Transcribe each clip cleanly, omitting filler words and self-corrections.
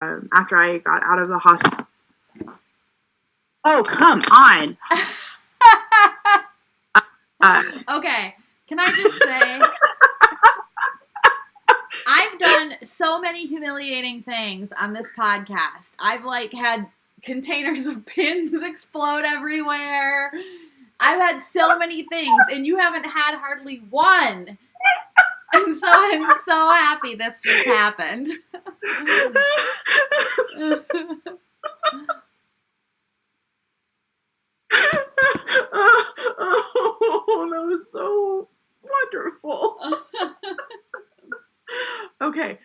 after I got out of the hospital. Oh, come on. Okay, can I just say, I've done so many humiliating things on this podcast. I've had containers of pins explode everywhere. I've had so many things, and you haven't had hardly one. And so I'm so happy this just happened. Oh, that was so wonderful. Okay.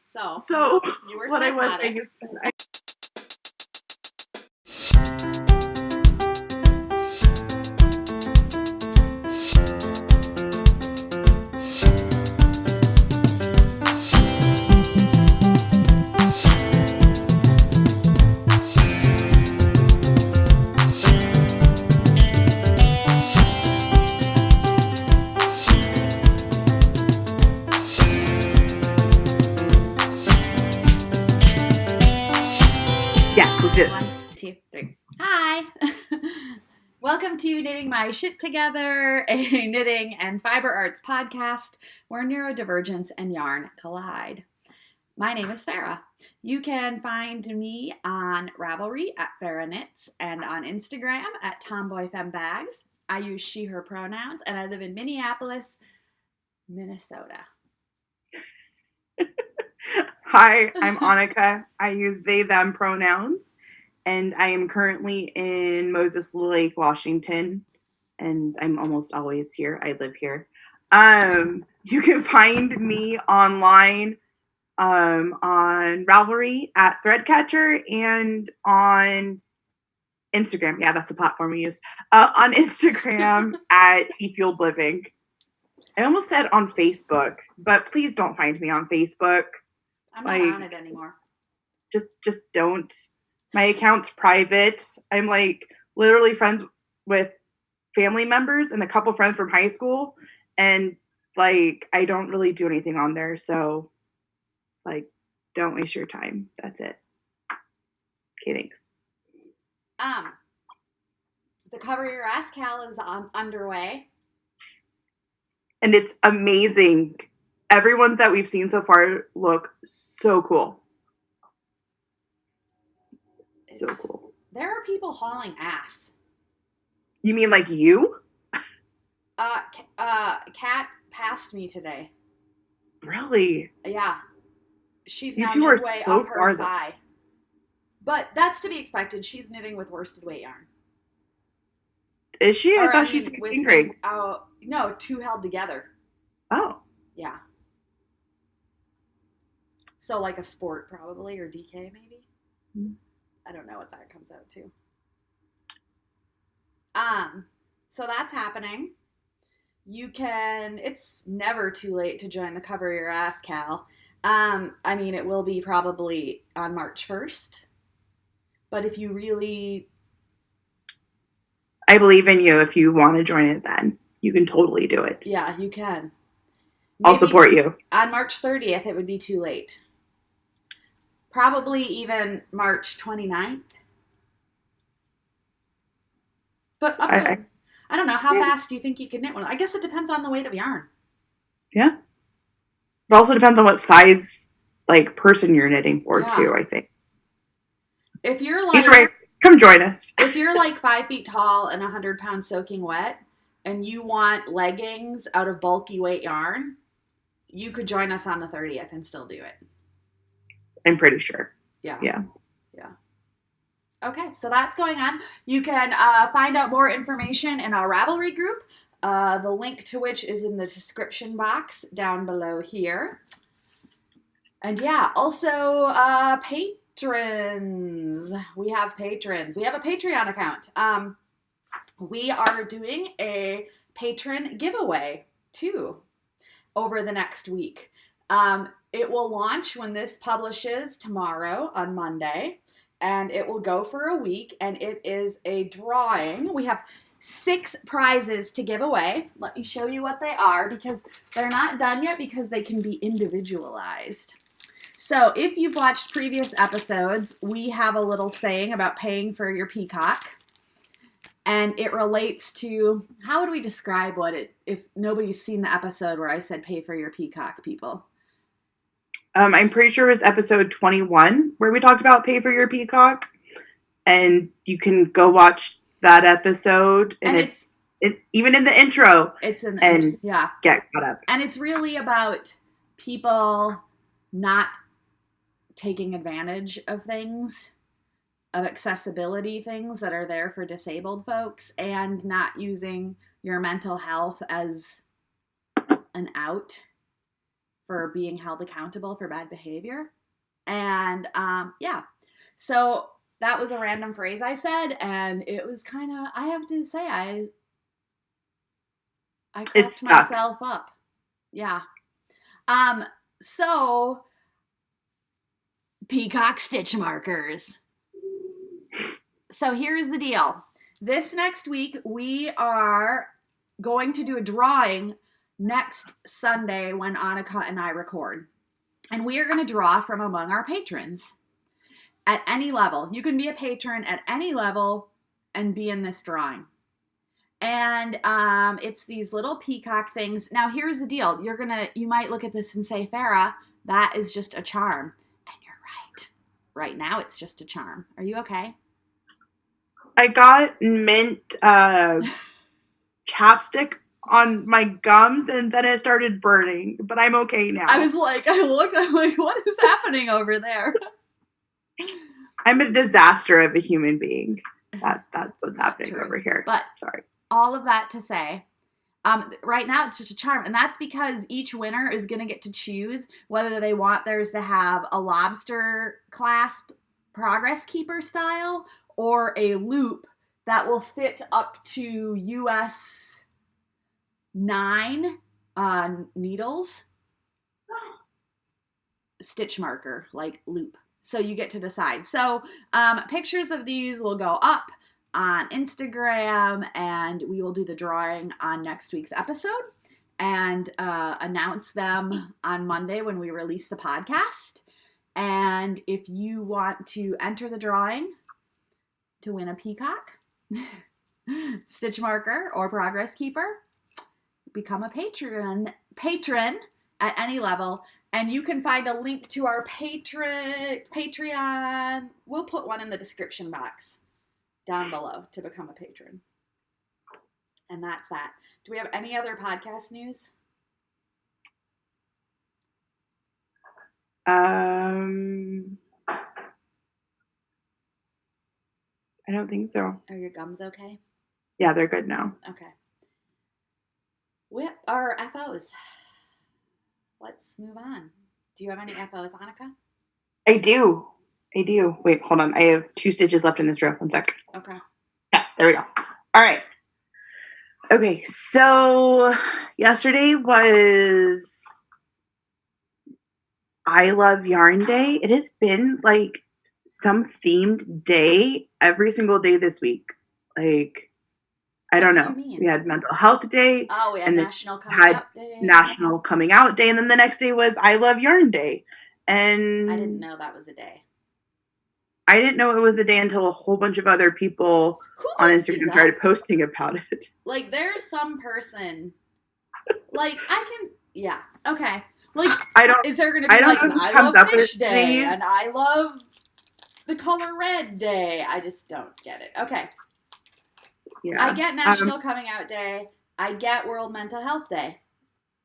So you were what psychotic. I was saying is One, two, three. Hi. Welcome to Knitting My Shit Together, a knitting and fiber arts podcast where neurodivergence and yarn collide. My name is Farrah. You can find me on Ravelry at Farrah Knits and on Instagram at TomboyFemBags. I use she, her pronouns, and I live in Minneapolis, Minnesota. Hi, I'm Annika. I use they, them pronouns, and I am currently in Moses Lake, Washington, and I'm almost always here. I live here. You can find me online on Ravelry at Threadcatcher and on Instagram. Yeah, that's the platform we use. On Instagram at T-Fueled Living. I almost said on Facebook, but please don't find me on Facebook. I'm not on it anymore. Just don't. My account's private. I'm literally friends with family members and a couple friends from high school, and I don't really do anything on there, so don't waste your time. That's it. Okay, thanks. The Cover Your Ass Cal is underway. And it's amazing. Everyone's that we've seen so far look so cool. So cool. There are people hauling ass. You mean like you? Kat passed me today. Really? Yeah. She's You now two are midway so up her far thigh. But that's to be expected. She's knitting with worsted weight yarn. Is she? I thought she's doing great. No, two held together. Oh. Yeah. So like a sport probably, or DK maybe. Mm-hmm. I don't know what that comes out to. So that's happening. It's never too late to join the Cover Your Ass Cal. It will be probably on March 1st. But if you really... I believe in you. If you want to join it then, you can totally do it. Yeah, you can. I'll support you. On March 30th, it would be too late. Probably even March 29th. But I don't know. How fast do you think you could knit one? I guess it depends on the weight of yarn. Yeah. It also depends on what size, person you're knitting for, too, I think. If you're either way, come join us. If you're 5 feet tall and 100 pounds soaking wet, and you want leggings out of bulky weight yarn, you could join us on the 30th and still do it. I'm pretty sure. Yeah. Yeah. Okay, so that's going on. You can find out more information in our Ravelry group, the link to which is in the description box down below here. And yeah, also patrons. We have patrons. We have a Patreon account. We are doing a patron giveaway, too, over the next week. It will launch when this publishes tomorrow on Monday, and it will go for a week, and it is a drawing. We have 6 prizes to give away. Let me show you what they are, because they're not done yet, because they can be individualized. So if you've watched previous episodes, we have a little saying about paying for your peacock. And it relates to, how would we describe if nobody's seen the episode where I said pay for your peacock, people? I'm pretty sure it was episode 21 where we talked about pay for your peacock. And you can go watch that episode. And it's even in the intro. It's in the intro, yeah. Get caught up. And it's really about people not taking advantage of things, of accessibility things that are there for disabled folks, and not using your mental health as an out for being held accountable for bad behavior. And so that was a random phrase I said, and it was kind of, I have to say, I cracked myself up. Yeah. So peacock stitch markers. So here's the deal. This next week, we are going to do a drawing next Sunday when Annika and I record. And we are going to draw from among our patrons at any level. You can be a patron at any level and be in this drawing. And it's these little peacock things. Now, here's the deal. You might look at this and say, Farrah, that is just a charm. And you're right. Right now, it's just a charm. Are you okay? I got mint chapstick on my gums, and then it started burning. But I'm okay now. I'm like, what is happening over there? I'm a disaster of a human being. That's what's happening over here. But sorry. All of that to say, right now it's just a charm. And that's because each winner is going to get to choose whether they want theirs to have a lobster clasp progress keeper style or a loop that will fit up to US 9 needles. Stitch marker, like loop. So you get to decide. So pictures of these will go up on Instagram, and we will do the drawing on next week's episode and announce them on Monday when we release the podcast. And if you want to enter the drawing to win a peacock, stitch marker, or progress keeper, become a patron at any level. And you can find a link to our Patreon. We'll put one in the description box down below to become a patron. And that's that. Do we have any other podcast news? I don't think so. Are your gums okay? Yeah, they're good now. Okay. What are FOs? Let's move on. Do you have any FOs, Annika? I do. Wait, hold on. I have 2 stitches left in this row. 1 sec. Okay. Yeah, there we go. All right. Okay, so yesterday was I Love Yarn Day. It has been like some themed day every single day this week. Like, I don't know. We had Mental Health Day. Oh, we had National Coming Out Day. National Coming Out Day. And then the next day was I Love Yarn Day. And I didn't know that was a day. I didn't know it was a day until a whole bunch of other people on Instagram started posting about it. Like, there's some person. Like, yeah. Okay. Like, is there going to be like an I Love Fish Day and I Love the Color Red Day? I just don't get it. Okay. Yeah. I get National Coming Out Day. I get World Mental Health Day.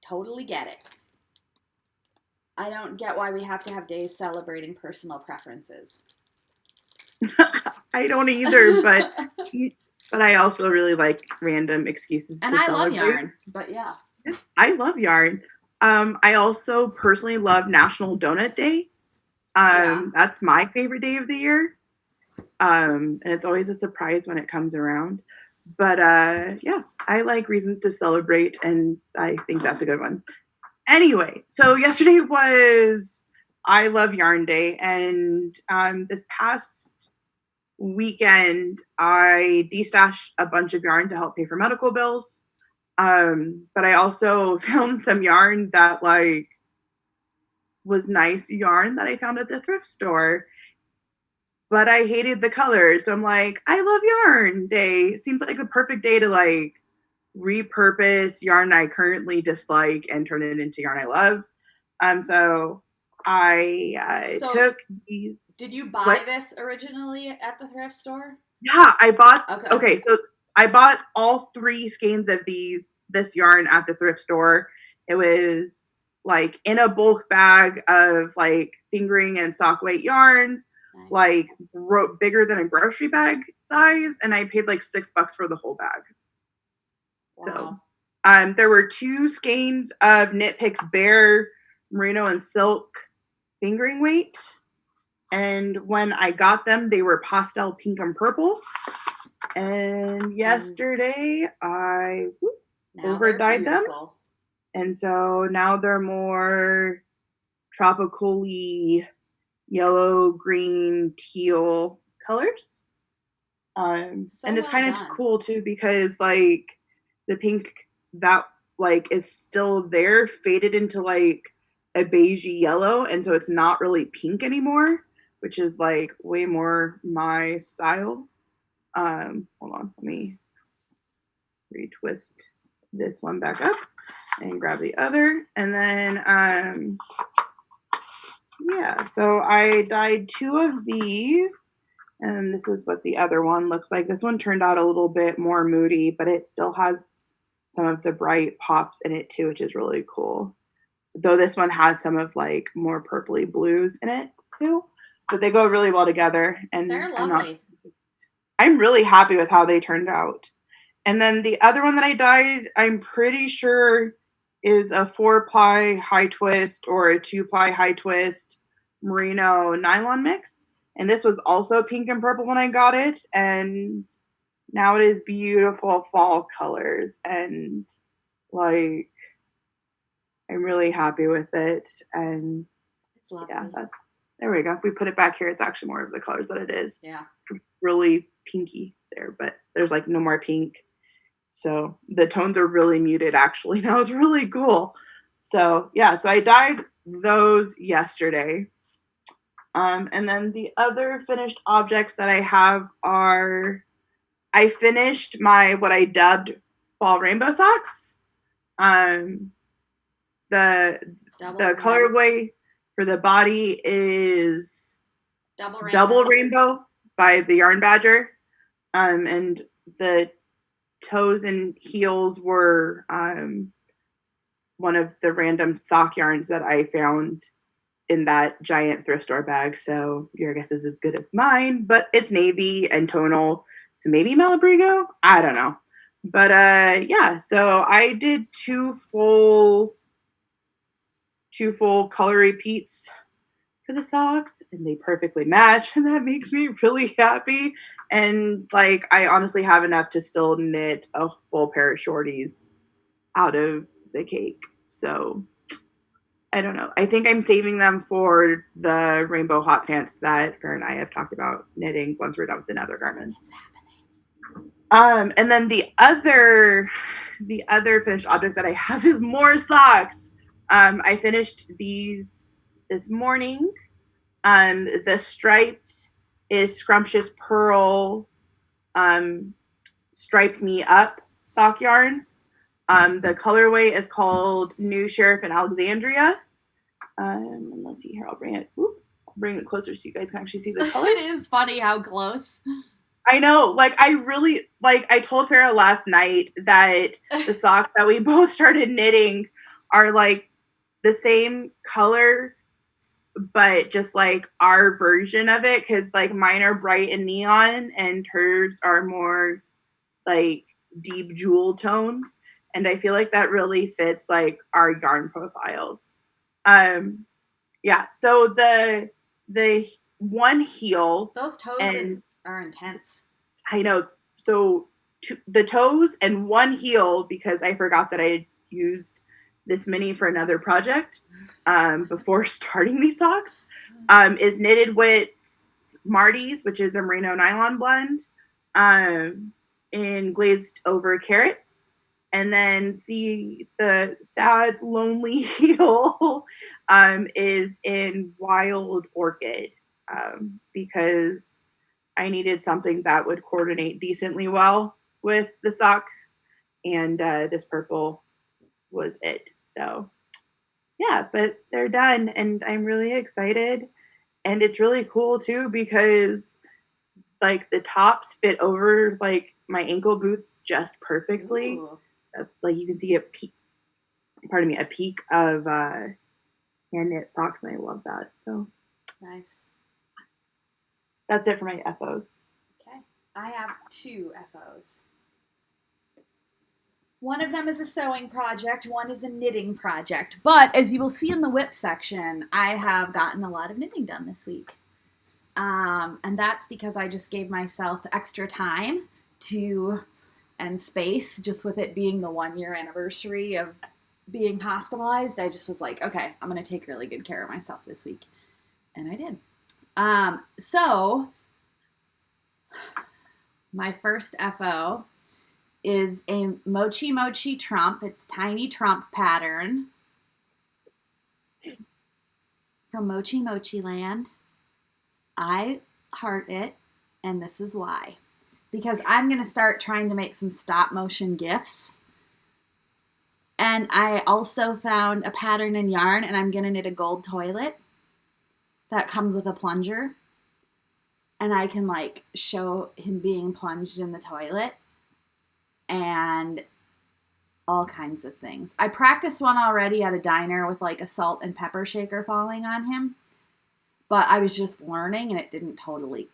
Totally get it. I don't get why we have to have days celebrating personal preferences. I don't either, but I also really like random excuses to celebrate. And I love yarn, but yeah. I love yarn. I also personally love National Donut Day. That's my favorite day of the year. And it's always a surprise when it comes around. But yeah, I like reasons to celebrate, and I think that's a good one. Anyway, so yesterday was I Love Yarn Day, and this past weekend I destashed a bunch of yarn to help pay for medical bills. But I also found some yarn that, like, was nice yarn that I found at the thrift store, but I hated the colors. So I'm like, I love yarn day. Seems like the perfect day to like repurpose yarn I currently dislike and turn it into yarn I love. So I took these. Did you buy this originally at the thrift store? Yeah, I bought. Okay, so I bought all 3 skeins of this yarn at the thrift store. It was like in a bulk bag of like fingering and sock weight yarn, nice. Like bigger than a grocery bag size, and I paid like $6 for the whole bag. Wow. So, there were 2 skeins of Knit Picks Bare Merino and Silk fingering weight. And when I got them, they were pastel pink and purple. And yesterday, I over-dyed them. And so now they're more tropical-y yellow, green, teal colors. And it's kind of cool, too, because, like, the pink that, like, is still there faded into, like, a beigey yellow. And so it's not really pink anymore, which is like way more my style. Hold on, let me retwist this one back up and grab the other. And then, yeah, so I dyed 2 of these, and this is what the other one looks like. This one turned out a little bit more moody, but it still has some of the bright pops in it too, which is really cool. Though this one has some of like more purpley blues in it too. But they go really well together, and they're lovely. I'm really happy with how they turned out. And then the other one that I dyed, I'm pretty sure is a 4-ply high twist or a 2-ply high twist merino nylon mix. And this was also pink and purple when I got it, and now it is beautiful fall colors, and like I'm really happy with it. And it's lovely. Yeah, there we go. If we put it back here, it's actually more of the colors that it is. Yeah. Really pinky there, but there's like no more pink. So the tones are really muted actually. Now it's really cool. So yeah, so I dyed those yesterday. And then the other finished objects that I have are, I finished my, what I dubbed fall rainbow socks. The colorway for the body is Double Rainbow by the Yarn Badger. And the toes and heels were one of the random sock yarns that I found in that giant thrift store bag. So your guess is as good as mine, but it's navy and tonal. So maybe Malabrigo? I don't know. But yeah, so I did 2 full color repeats for the socks, and they perfectly match, and that makes me really happy. And like, I honestly have enough to still knit a full pair of shorties out of the cake. So I don't know. I think I'm saving them for the rainbow hot pants that Farrah and I have talked about knitting once we're done with the nether garments. And then the other finished object that I have is more socks. I finished these this morning. The striped is Scrumptious Pearls Striped Me Up sock yarn. The colorway is called New Sheriff in Alexandria. And let's see here. I'll bring it closer so you guys can actually see the color. It is funny how close. I know. Like, I told Farrah last night that the socks that we both started knitting are like the same color, but just like our version of it, because like mine are bright and neon and hers are more like deep jewel tones, and I feel like that really fits like our yarn profiles. Yeah, so the one heel, those toes are intense. I know. So the toes and one heel, because I forgot that I had used this mini for another project before starting these socks, is knitted with Smarties, which is a merino nylon blend, in glazed over carrots. And then the sad, lonely heel is in Wild Orchid, because I needed something that would coordinate decently well with the sock, and this purple was it. So yeah, but they're done, and I'm really excited. And it's really cool too because like the tops fit over like my ankle boots just perfectly. Like you can see a peak, a peak of hand knit socks, and I love that. So nice. That's it for my FOs. Okay, I have 2 FOs. One of them is a sewing project, one is a knitting project. But as you will see in the WIP section, I have gotten a lot of knitting done this week. And that's because I just gave myself extra time and space, just with it being the 1-year anniversary of being hospitalized. I just was like, okay, I'm going to take really good care of myself this week. And I did. So my first FO is a Mochi Mochi Trump. It's Tiny Trump pattern from Mochi Mochi Land. I heart it, and this is why. Because I'm going to start trying to make some stop motion GIFs. And I also found a pattern in yarn, and I'm going to knit a gold toilet that comes with a plunger. And I can like show him being plunged in the toilet and all kinds of things. I practiced one already at a diner with like a salt and pepper shaker falling on him. But I was just learning and it didn't totally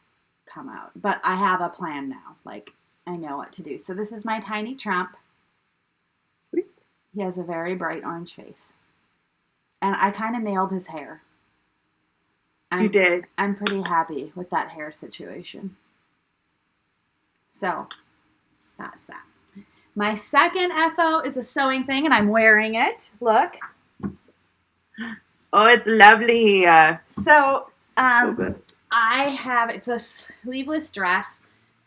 come out. But I have a plan now. Like, I know what to do. So this is my Tiny Trump. Sweet. He has a very bright orange face. And I kind of nailed his hair. You did. I'm pretty happy with that hair situation. So, that's that. My second FO is a sewing thing, and I'm wearing it. Look. Oh, it's lovely. So good. It's a sleeveless dress,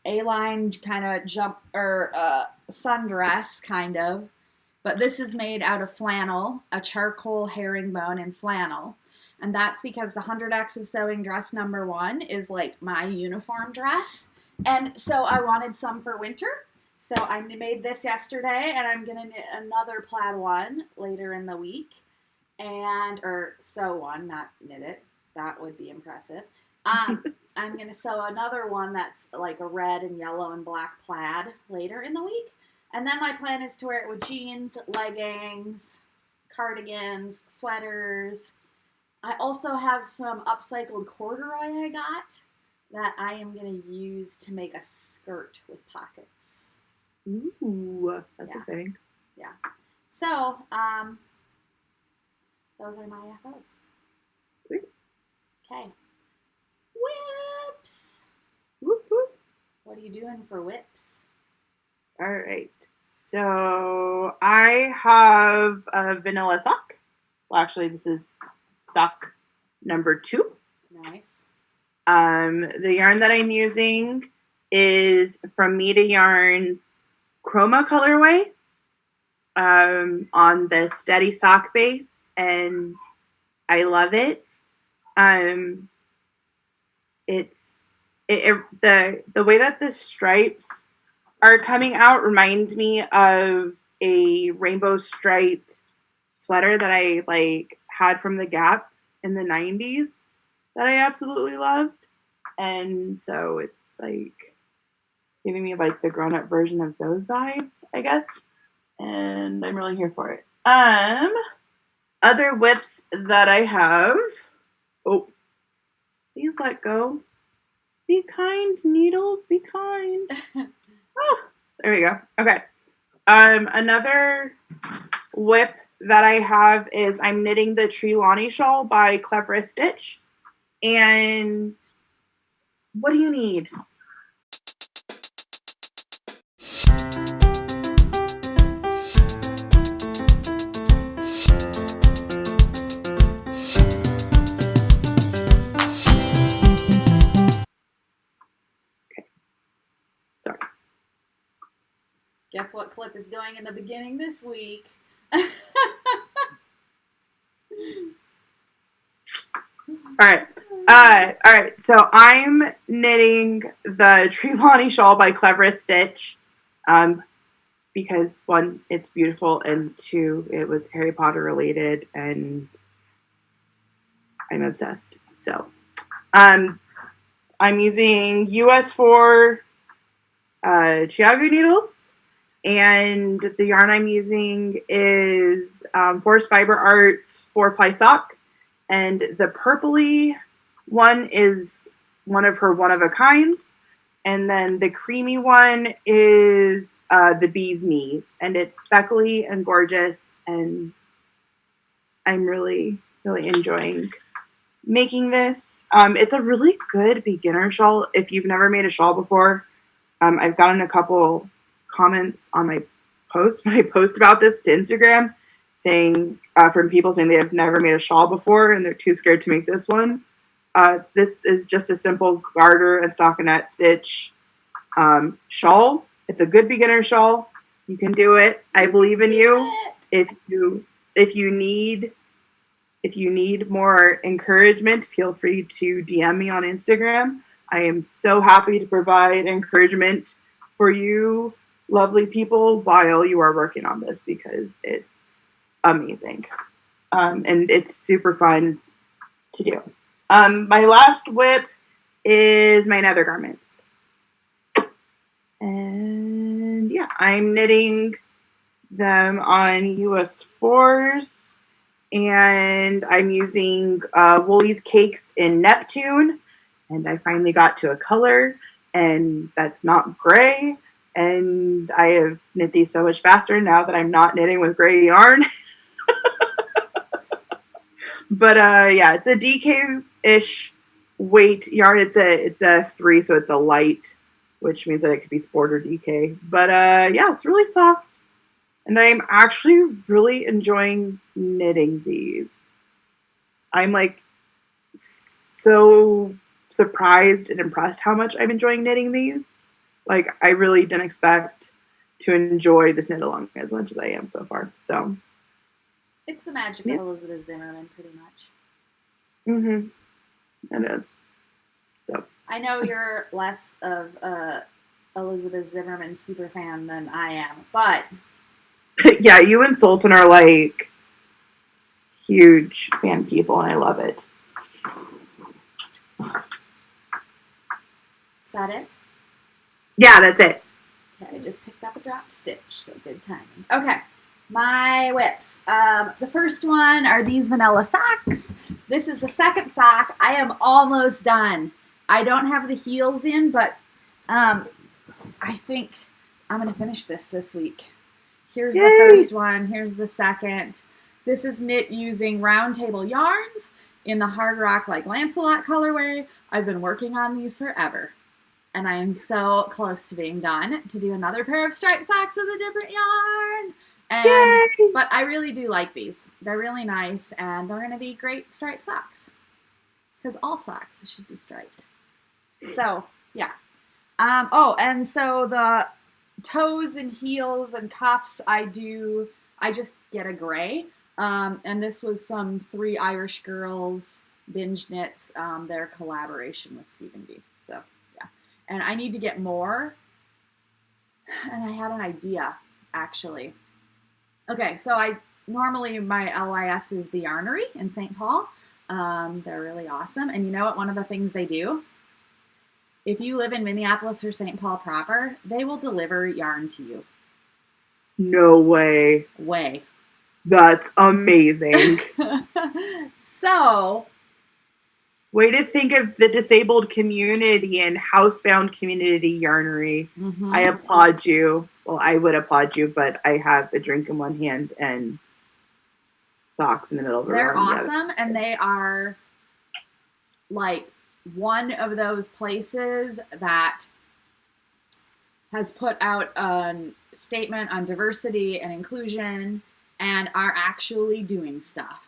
A-line kind of sundress kind of, but this is made out of flannel, a charcoal herringbone and flannel, and that's because the 100X of Sewing dress number 1 is like my uniform dress, and so I wanted some for winter, so I made this yesterday, and I'm going to knit another plaid one later in the week. Or sew one, not knit it. That would be impressive. I'm going to sew another one that's like a red and yellow and black plaid later in the week. And then my plan is to wear it with jeans, leggings, cardigans, sweaters. I also have some upcycled corduroy I got that I am going to use to make a skirt with pockets. Ooh, that's exciting. Yeah. So, those are my FOs. Sweet. Okay. Whips. Whoop, whoop. What are you doing for whips? All right. So I have a vanilla sock. Well, actually, this is sock number 2. Nice. The yarn that I'm using is from Mita Yarn's Chroma colorway on the Steady sock base, and I love it. The way that the stripes are coming out reminds me of a rainbow striped sweater that I like had from the Gap in the 90s that I absolutely loved. And so it's like giving me like the grown up version of those vibes, I guess. And I'm really here for it. Other whips that I have. Oh, please let go. Be kind, needles. Be kind. Oh, there we go. Okay. Another whip that I have is I'm knitting the Trelawney shawl by Clever Stitch. And what do you need? Sorry. Guess what clip is going in the beginning this week? All right. All right. So I'm knitting the Trelawney shawl by Cleverest Stitch, because one, it's beautiful, and two, it was Harry Potter related, and I'm obsessed. So, um, I'm using US4 Chiago needles, and the yarn I'm using is Forest Fiber Arts 4-ply sock, and the purpley one is one of her one-of-a-kinds, and then the creamy one is the bee's knees, and it's speckly and gorgeous, and I'm really, really enjoying making this. It's a really good beginner shawl if you've never made a shawl before. I've gotten a couple comments on my post when I post about this to Instagram, saying from people saying they have never made a shawl before and they're too scared to make this one. This is just a simple garter and stockinette stitch shawl. It's a good beginner shawl. You can do it. I believe in you. If you need more encouragement, feel free to DM me on Instagram. I am so happy to provide encouragement for you, lovely people, while you are working on this, because it's amazing. And it's super fun to do. My last whip is my nether garments. And yeah, I'm knitting them on US 4s. And I'm using Woolly's Cakes in Neptune, and I finally got to a color, and that's not gray, and I have knit these so much faster now that I'm not knitting with gray yarn. But yeah, it's a DK-ish weight yarn. It's a 3, so it's a light, which means that it could be sport or DK. But yeah, it's really soft. And I'm actually really enjoying knitting these. I'm like so surprised and impressed how much I'm enjoying knitting these. Like, I really didn't expect to enjoy this knit along as much as I am so far. So it's the magic of Elizabeth Zimmerman, pretty much. It is. So I know you're less of a Elizabeth Zimmerman super fan than I am, but yeah, you and Sultan are like huge fan people, and I love it. Is that it? Yeah, that's it. Okay, I just picked up a drop stitch, so good timing. Okay, my whips. The first one are these vanilla socks. This is the second sock. I am almost done. I don't have the heels in, but I think I'm going to finish this week. Here's the first one. Here's the second. This is knit using Round Table yarns in the Hard Rock like Lancelot colorway. I've been working on these forever. And I am so close to being done to do another pair of striped socks with a different yarn. But I really do like these. They're really nice, and they're going to be great striped socks. Because all socks should be striped. So, yeah. And so the toes and heels and cuffs, I just get a gray. And this was some 3 Irish girls binge knits, their collaboration with Stephen B. So, yeah. And I need to get more. And I had an idea, actually. Okay, so normally my LYS is the Yarnery in St. Paul. They're really awesome. And you know what? One of the things they do, if you live in Minneapolis or St. Paul proper, they will deliver yarn to you. No way. That's amazing. So, way to think of the disabled community and housebound community, Yarnery. Mm-hmm. I applaud you. Well, I would applaud you, but I have a drink in one hand and socks in the middle of the room. They're awesome, and they are like one of those places that has put out a statement on diversity and inclusion and are actually doing stuff.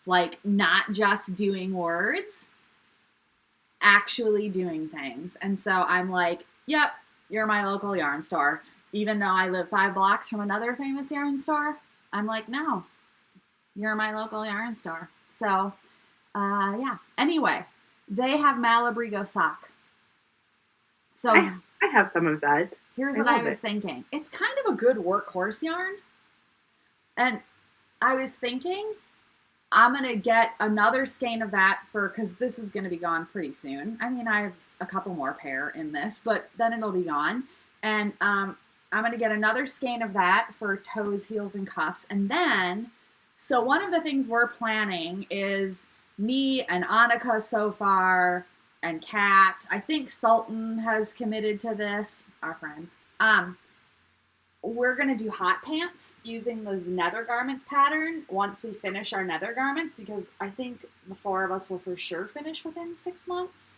Like, not just doing words, actually doing things. And so I'm like, yep, you're my local yarn store. Even though I live 5 blocks from another famous yarn store, I'm like, no, you're my local yarn store. So, yeah, Anyway, they have Malabrigo sock. So I have some of that. Here's what I was thinking. It's kind of a good workhorse yarn. And I was thinking I'm going to get another skein of that because this is going to be gone pretty soon. I mean, I have a couple more pair in this, but then it'll be gone. And I'm going to get another skein of that for toes, heels, and cuffs. And then, so one of the things we're planning is me and Annika so far, and Kat. I think Sultan has committed to this, our friends. We're going to do hot pants using the nether garments pattern once we finish our nether garments, because I think the four of us will for sure finish within 6 months.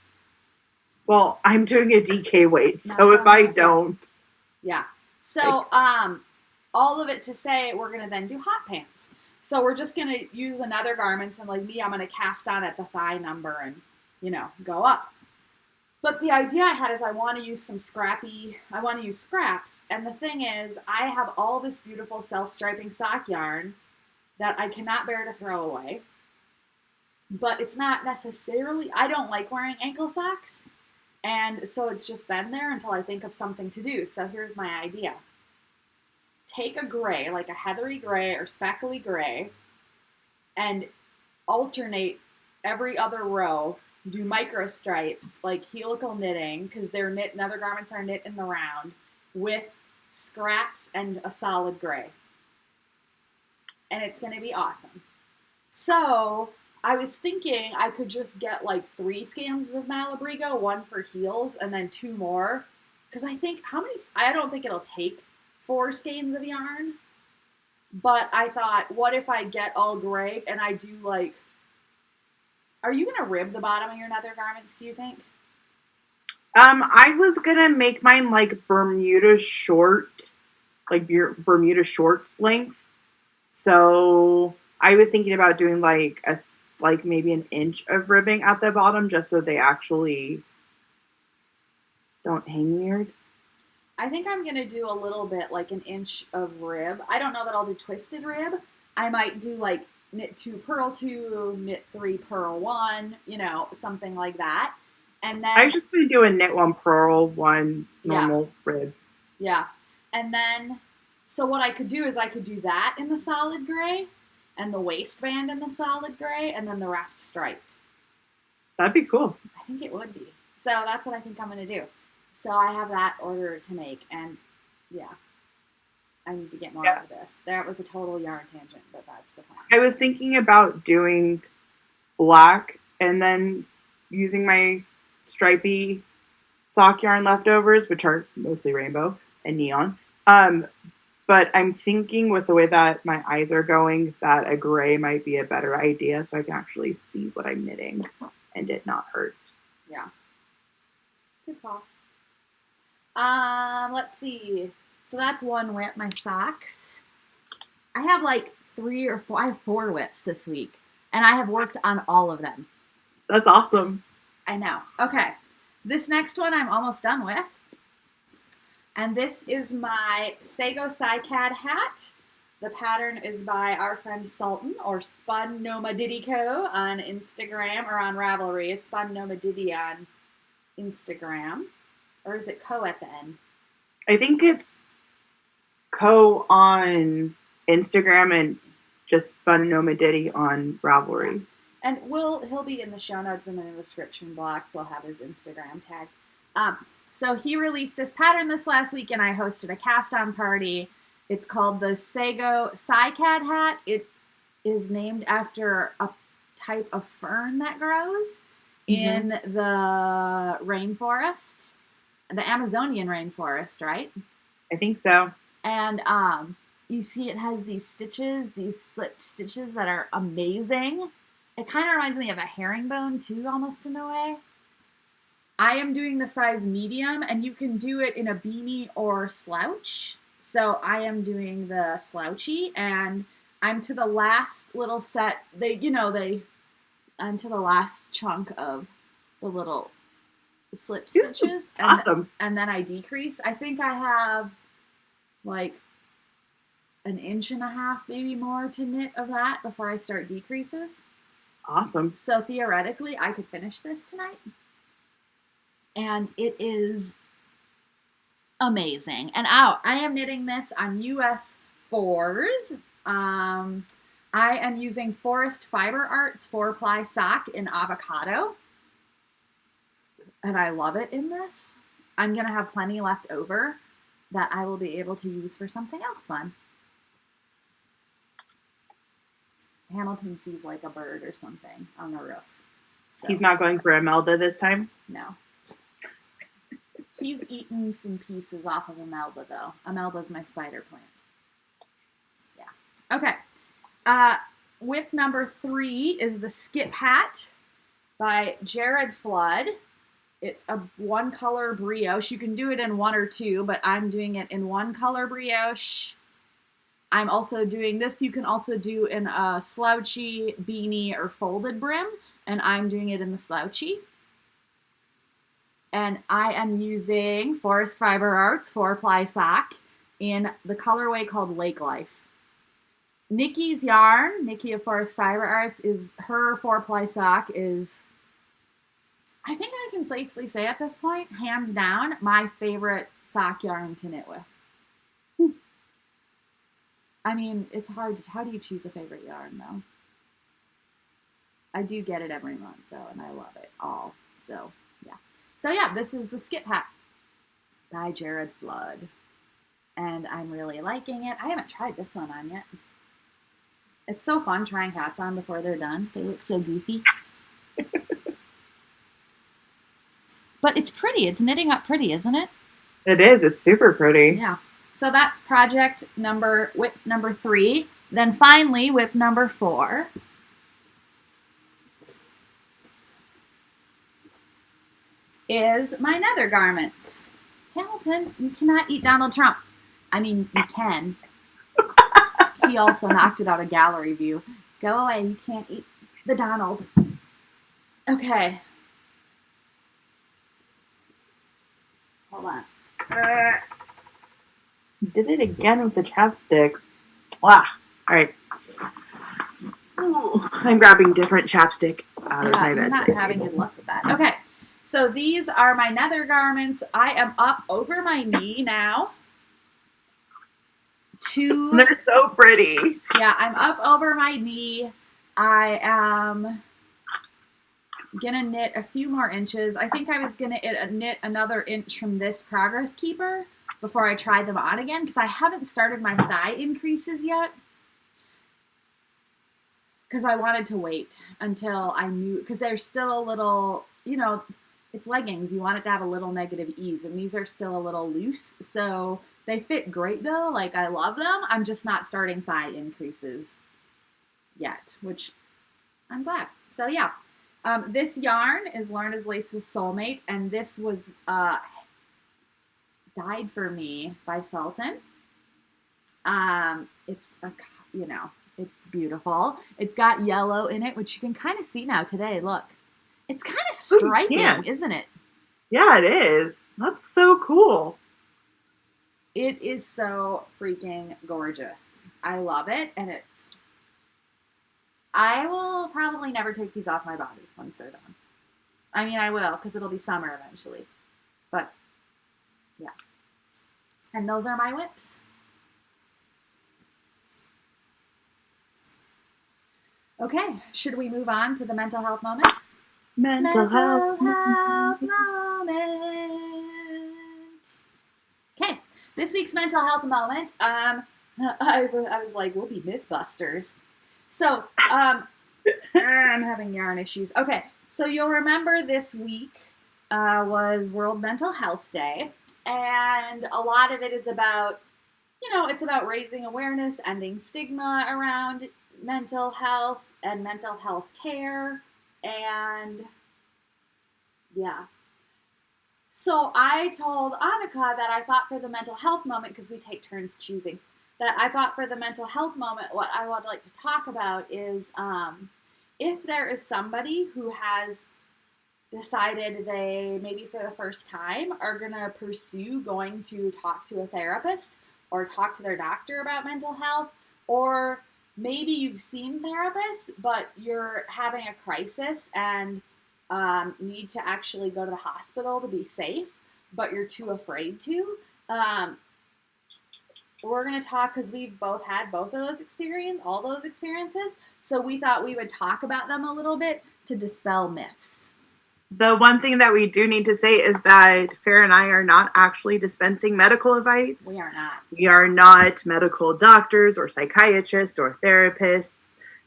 Well, I'm doing a DK weight, so if I don't. Yeah. So, all of it to say, we're going to then do hot pants. So we're just going to use the nether garments, and like me, I'm going to cast on at the thigh number and, go up. But the idea I had is I want to use scraps. And the thing is, I have all this beautiful self-striping sock yarn that I cannot bear to throw away. But it's not necessarily, I don't like wearing ankle socks. And so it's just been there until I think of something to do. So here's my idea. Take a gray, like a heathery gray or speckly gray, and alternate every other row. Do micro stripes, like helical knitting, because their nether garments are knit in the round, with scraps and a solid gray. And it's going to be awesome. So I was thinking I could just get like 3 skeins of Malabrigo, 1 for heels, and then 2 more. Because I don't think it'll take 4 skeins of yarn. But I thought, what if I get all gray and I do like... Are you going to rib the bottom of your nether garments, do you think? I was going to make mine like Bermuda short, like your Bermuda shorts length. So I was thinking about doing like maybe an inch of ribbing at the bottom, just so they actually don't hang weird. I think I'm going to do a little bit like an inch of rib. I don't know that I'll do twisted rib. I might do like knit 2, purl 2, knit 3, purl 1, something like that. And then I was just going to do a knit 1, purl 1, normal rib. Yeah. And then, so what I could do is I could do that in the solid gray, and the waistband in the solid gray, and then the rest striped. That'd be cool. I think it would be. So that's what I think I'm going to do. So I have that order to make, and yeah. I need to get more out of this. That was a total yarn tangent, but that's the plan. I was thinking about doing black and then using my stripy sock yarn leftovers, which are mostly rainbow and neon. But I'm thinking with the way that my eyes are going that a gray might be a better idea so I can actually see what I'm knitting and it not hurt. Yeah. Good call. Let's see. So that's 1 whip, my socks. I have like 3 or 4, I have 4 whips this week. And I have worked on all of them. That's awesome. I know. Okay. This next one I'm almost done with. And this is my Sago Cycad hat. The pattern is by our friend Sultan, or Spun Nomadiddy Co. on Instagram, or on Ravelry. Spun Nomadiddy on Instagram. Or is it Co at the end? I think it's Co on Instagram and just Spun Nomadiddy on Ravelry. And he'll be in the show notes and in the description box. We'll have his Instagram tag. So he released this pattern this last week, and I hosted a cast-on party. It's called the Sago Cycad hat. It is named after a type of fern that grows in the rainforest, the Amazonian rainforest, right? I think so. And you see it has these stitches, these slipped stitches that are amazing. It kind of reminds me of a herringbone too, almost in a way. I am doing the size medium, and you can do it in a beanie or slouch. So I am doing the slouchy, and I'm to the last little set. I'm to the last chunk of the little slip stitches. Awesome. And then I decrease. I think I have like 1.5 inches, maybe more to knit of that before I start decreases. Awesome. So theoretically, I could finish this tonight. And it is amazing. And I am knitting this on US 4s. I am using Forest Fiber Arts 4-ply sock in avocado. And I love it in this. I'm going to have plenty left over that I will be able to use for something else fun. Hamilton sees like a bird or something on the roof. So, He's not going for Imelda this time? No. He's eaten some pieces off of Imelda, though. Imelda's my spider plant. Yeah. Okay. Whip number 3 is the Skip Hat by Jared Flood. It's a 1-color brioche. You can do it in 1 or 2, but I'm doing it in 1-color brioche. I'm also doing this. You can also do in a slouchy, beanie, or folded brim, and I'm doing it in the slouchy. And I am using Forest Fiber Arts 4-ply sock in the colorway called Lake Life. Nikki's yarn, Nikki of Forest Fiber Arts, is her 4-ply sock is, I think I can safely say at this point, hands down, my favorite sock yarn to knit with. I mean, it's hard to, how do you choose a favorite yarn though? I do get it every month though, and I love it all. So, yeah. So yeah, this is the Skip Hat by Jared Flood. And I'm really liking it. I haven't tried this one on yet. It's so fun trying hats on before they're done. They look so goofy. But it's pretty. It's knitting up pretty, isn't it? It is. It's super pretty. Yeah. So that's whip number 3. Then finally, whip number 4. Is my nether garments. Hamilton, you cannot eat Donald Trump. I mean, you can. He also knocked it out of gallery view. Go away, you can't eat the Donald. Okay. Hold on. Did it again with the chapstick. Wow. All right. Ooh, I'm grabbing different chapstick out of my bed. I'm not having good luck with that. Okay. So these are my nether garments. I am up over my knee now. They're so pretty. Yeah, I'm up over my knee. I am gonna knit a few more inches. I think I was gonna knit another inch from this progress keeper before I tried them on again, because I haven't started my thigh increases yet. Because I wanted to wait until I knew, because they're still a little, it's leggings. You want it to have a little negative ease, and these are still a little loose. So they fit great though. Like, I love them. I'm just not starting thigh increases yet, which I'm glad. So yeah, this yarn is Learn as Lace's Soulmate, and this was dyed for me by Sultan. It's it's beautiful. It's got yellow in it, which you can kind of see now today. Look, it's kind of striking, isn't it? Yeah, it is. That's so cool. It is so freaking gorgeous. I love it, and I will probably never take these off my body once they're done. I mean, I will, because it'll be summer eventually. But, yeah. And those are my whips. Okay, should we move on to the mental health moment? Mental health moment. Okay, this week's mental health moment. I was like, we'll be Mythbusters. So, I'm having yarn issues. Okay, so you'll remember this week was World Mental Health Day, and a lot of it is about, it's about raising awareness, ending stigma around mental health and mental health care, and yeah. So I told Annika that I thought for the mental health moment, because we take turns choosing, that I thought for the mental health moment, what I would like to talk about is if there is somebody who has decided they, maybe for the first time, are going to pursue going to talk to a therapist or talk to their doctor about mental health, or maybe you've seen therapists, but you're having a crisis and need to actually go to the hospital to be safe, but you're too afraid to. We're going to talk because we've both had both of those all those experiences. So we thought we would talk about them a little bit to dispel myths. The one thing that we do need to say is that Farrah and I are not actually dispensing medical advice. We are not. We are not medical doctors or psychiatrists or therapists.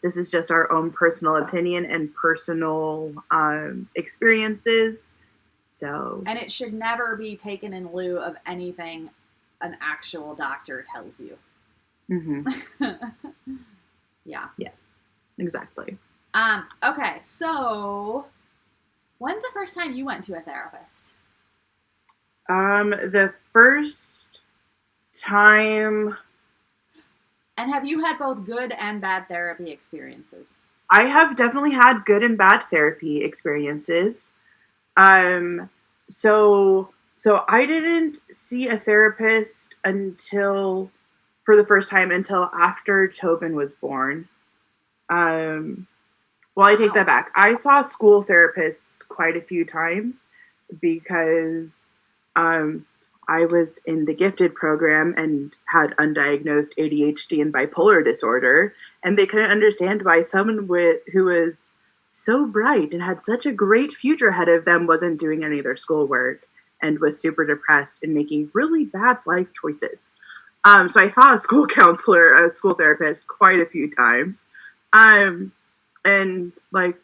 This is just our own personal opinion and personal experiences. And it should never be taken in lieu of anything an actual doctor tells you. Mm-hmm. Yeah. Yeah, exactly. Okay, so when's the first time you went to a therapist? The first time... And have you had both good and bad therapy experiences? I have definitely had good and bad therapy experiences. So I didn't see a therapist for the first time until after Tobin was born. Well, I take that back. I saw school therapists quite a few times because I was in the gifted program and had undiagnosed ADHD and bipolar disorder, and they couldn't understand why someone who was so bright and had such a great future ahead of them wasn't doing any of their schoolwork and was super depressed and making really bad life choices. So I saw a school therapist quite a few times. And like,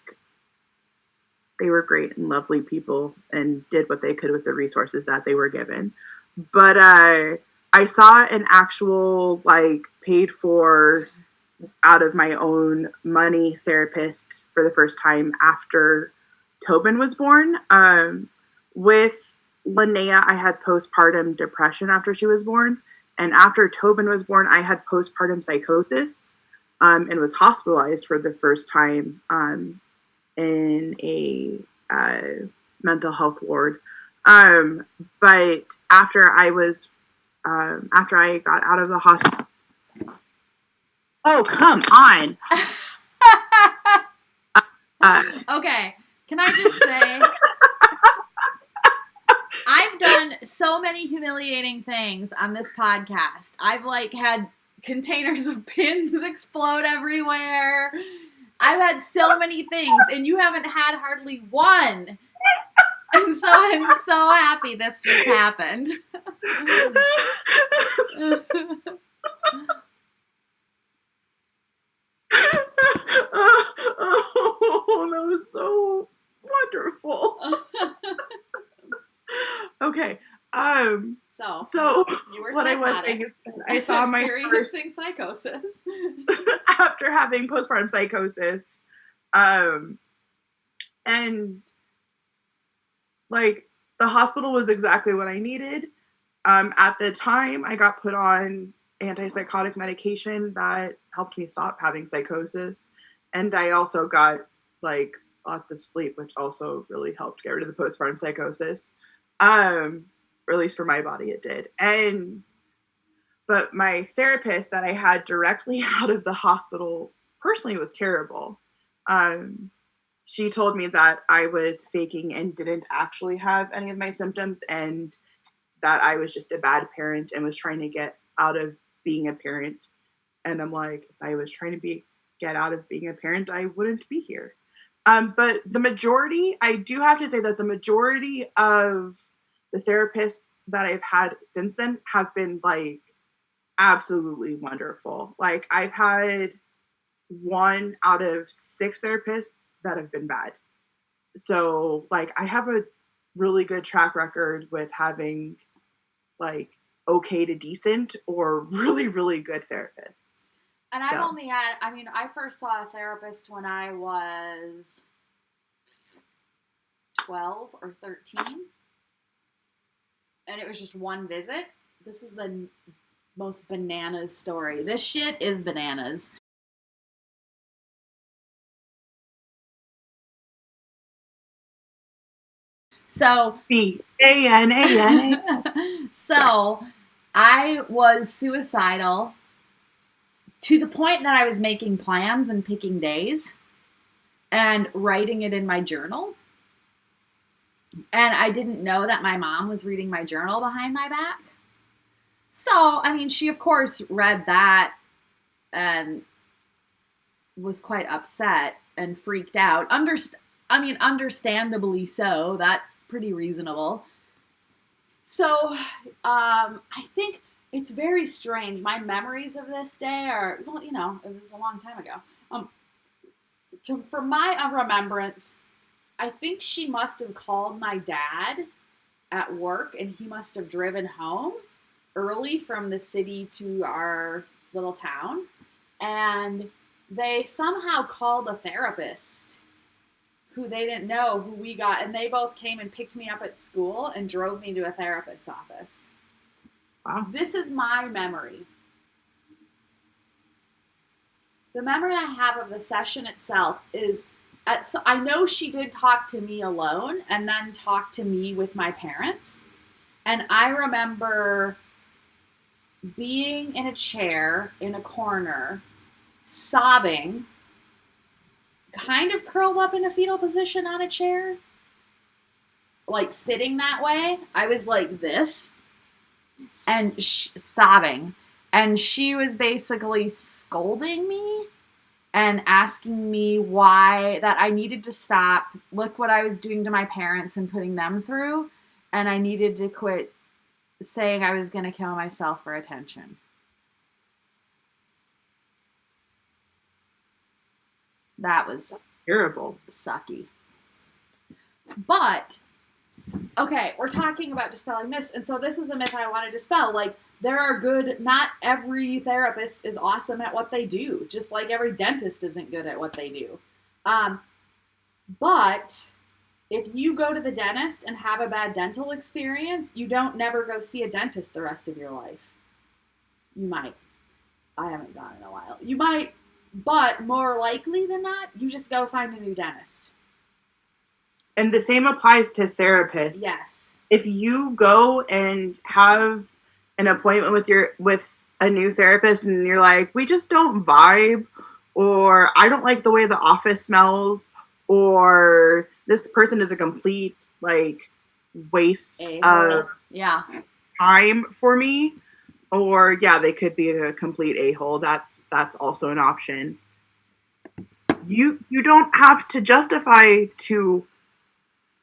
they were great and lovely people and did what they could with the resources that they were given. But I saw an actual, like, paid for out of my own money therapist for the first time after Tobin was born. With Linnea, I had postpartum depression after she was born. And after Tobin was born, I had postpartum psychosis and was hospitalized for the first time in a mental health ward. But after I got out of the hospital. Oh, come on. Okay, can I just say, I've done so many humiliating things on this podcast. I've had containers of pins explode everywhere. I've had so many things, and you haven't had hardly one. And so I'm so happy this just happened. Oh, that was so wonderful. Okay. So you were what psychotic. I was saying is I saw my first psychosis after having postpartum psychosis, and like the hospital was exactly what I needed. At the time, I got put on antipsychotic medication that helped me stop having psychosis, and I also got like lots of sleep, which also really helped get rid of the postpartum psychosis. Or at least for my body, it did. But my therapist that I had directly out of the hospital personally was terrible. She told me that I was faking and didn't actually have any of my symptoms, and that I was just a bad parent and was trying to get out of being a parent. And I'm like, if I was trying to get out of being a parent, I wouldn't be here. But I do have to say that the majority of the therapists that I've had since then have been like absolutely wonderful. Like, I've had 1 out of 6 therapists that have been bad. So like, I have a really good track record with having like okay to decent or really, really good therapists. And I've only had, I first saw a therapist when I was 12 or 13. And it was just one visit. This is the most bananas story. This shit is bananas. So B-A-N-A-N. So I was suicidal to the point that I was making plans and picking days and writing it in my journal. And I didn't know that my mom was reading my journal behind my back. So, I mean, she of course read that and was quite upset and freaked out. Understandably so. That's pretty reasonable. So, I think it's very strange. My memories of this day are, well, it was a long time ago. From my remembrance, I think she must have called my dad at work, and he must have driven home early from the city to our little town. And they somehow called a therapist who they didn't know who we got. And they both came and picked me up at school and drove me to a therapist's office. Wow. This is my memory. The memory I have of the session itself is, I know she did talk to me alone and then talk to me with my parents. And I remember being in a chair in a corner, sobbing, kind of curled up in a fetal position on a chair, like sitting that way. I was like this and sobbing. And she was basically scolding me and asking me why, that I needed to stop, look what I was doing to my parents and putting them through, and I needed to quit saying I was going to kill myself for attention. That was terrible. Sucky. But, okay, we're talking about dispelling myths, and so this is a myth I want to dispel. Like, there are not every therapist is awesome at what they do, just like every dentist isn't good at what they do. But if you go to the dentist and have a bad dental experience, you don't never go see a dentist the rest of your life. You might. I haven't gone in a while. You might, but more likely than not, you just go find a new dentist. And the same applies to therapists. Yes. If you go and have an appointment with a new therapist and you're like, we just don't vibe, or I don't like the way the office smells, or this person is a complete waste of time for me, or they could be a complete a-hole. That's also an option. You don't have to justify to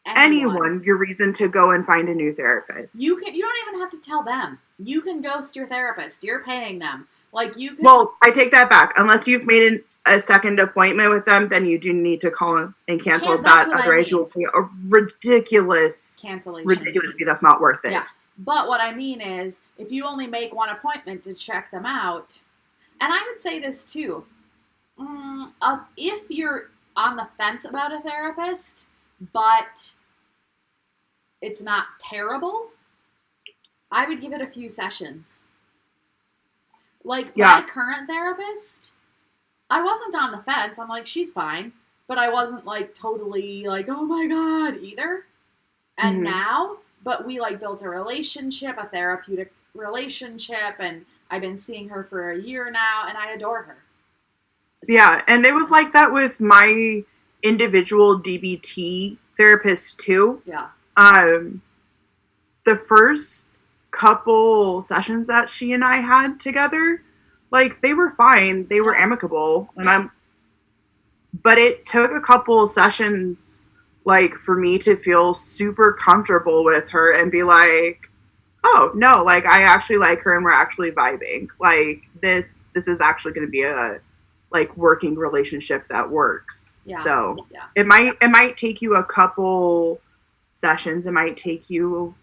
anyone your reason to go and find a new therapist. You don't even have to tell them. You can ghost your therapist. You're paying them. Well, I take that back. Unless you've made a second appointment with them, then you do need to call and cancel that. Otherwise, you will pay a ridiculous fee. That's not worth it. Yeah. But what I mean is, if you only make one appointment to check them out, and I would say this too, if you're on the fence about a therapist, but it's not terrible, I would give it a few sessions. My current therapist, I wasn't on the fence. I'm like, she's fine. But I wasn't totally oh my God either. And now, but we built a relationship, a therapeutic relationship, and I've been seeing her for a year now, and I adore her. Yeah, and it was like that with my individual DBT therapist too. Yeah. The first couple sessions that she and I had together, they were fine. They were amicable, but it took a couple sessions, for me to feel super comfortable with her and be like, oh no, I actually like her and we're actually vibing. This is actually going to be a working relationship that works. Yeah. So it might take you a couple sessions. It might take you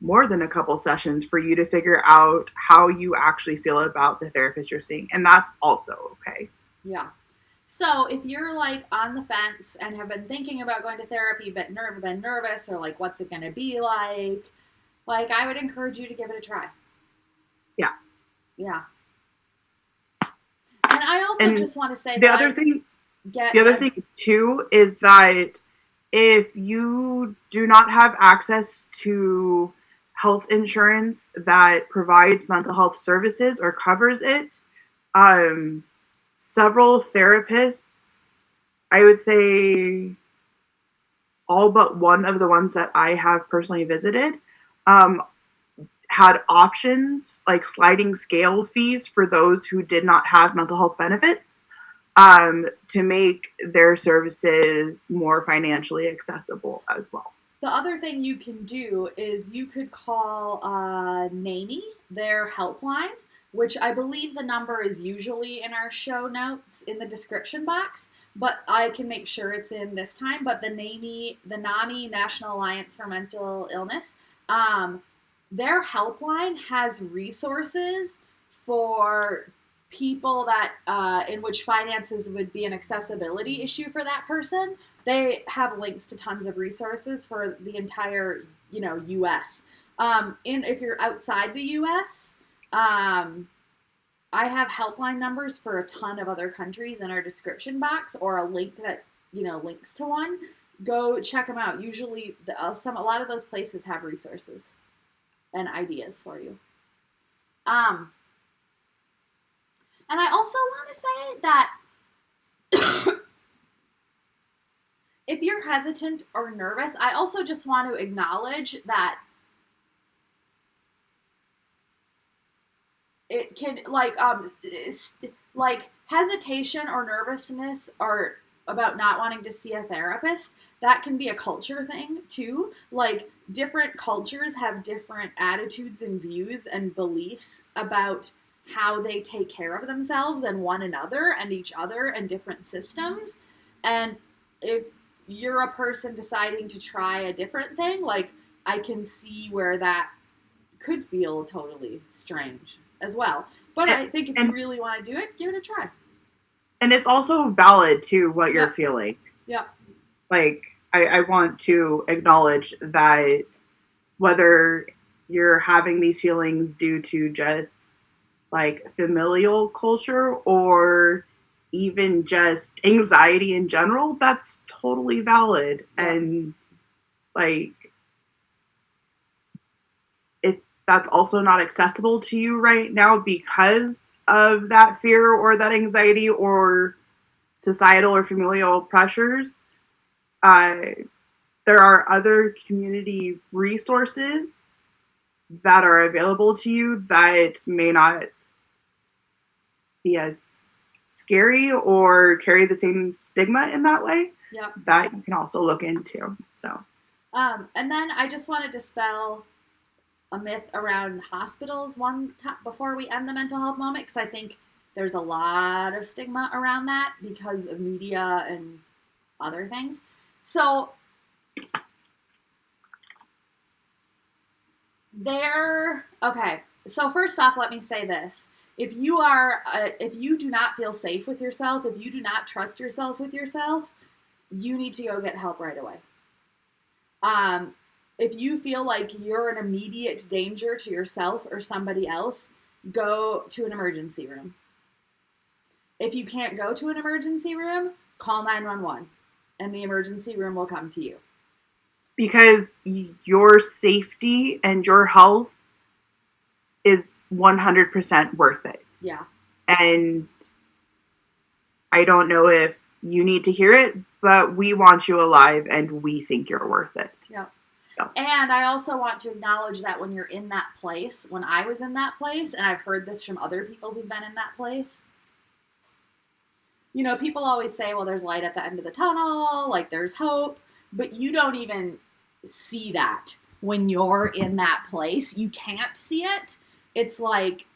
more than a couple sessions for you to figure out how you actually feel about the therapist you're seeing. And that's also okay. Yeah. So if you're on the fence and have been thinking about going to therapy but been nervous, or what's it going to be like, I would encourage you to give it a try. Yeah. Yeah. And I also just want to say the other thing too is that if you do not have access to health insurance that provides mental health services or covers it, Several therapists, I would say all but one of the ones that I have personally visited, um, had options like sliding scale fees for those who did not have mental health benefits, to make their services more financially accessible as well. The other thing you can do is you could call NAMI, their helpline, which I believe the number is usually in our show notes in the description box, but I can make sure it's in this time. But the NAMI, National Alliance for Mental Illness, their helpline has resources for people that in which finances would be an accessibility issue for that person. They have links to tons of resources for the entire, U.S. And if you're outside the U.S., I have helpline numbers for a ton of other countries in our description box, or a link that links to one. Go check them out. Usually, a lot of those places have resources and ideas for you. And I also want to say that if you're hesitant or nervous, I also just want to acknowledge that it can, like hesitation or nervousness or about not wanting to see a therapist, that can be a culture thing too. Like, different cultures have different attitudes and views and beliefs about how they take care of themselves and one another and each other and different systems. And if you're a person deciding to try a different thing, like, I can see where that could feel totally strange as well. But I think if you really want to do it, give it a try. And it's also valid to what you're feeling. Yeah. Like, I want to acknowledge that whether you're having these feelings due to just like familial culture or even just anxiety in general, that's totally valid. Yeah. And like, if that's also not accessible to you right now because of that fear or that anxiety or societal or familial pressures, there are other community resources that are available to you that may not be as scary or carry the same stigma in that way. Yep. That you can also look into. So, and then I just want to dispel a myth around hospitals before we end the mental health moment, because I think there's a lot of stigma around that because of media and other things. So so first off, let me say this. If you do not feel safe with yourself, if you do not trust yourself with yourself, you need to go get help right away. If you feel like you're in immediate danger to yourself or somebody else, go to an emergency room. If you can't go to an emergency room, call 911 and the emergency room will come to you. Because your safety and your health is 100% worth it. Yeah. And I don't know if you need to hear it, but we want you alive and we think you're worth it. Yeah. So. And I also want to acknowledge that when you're in that place, when I was in that place, and I've heard this from other people who've been in that place, people always say, well, there's light at the end of the tunnel, like there's hope, but you don't even see that when you're in that place. You can't see it. It's like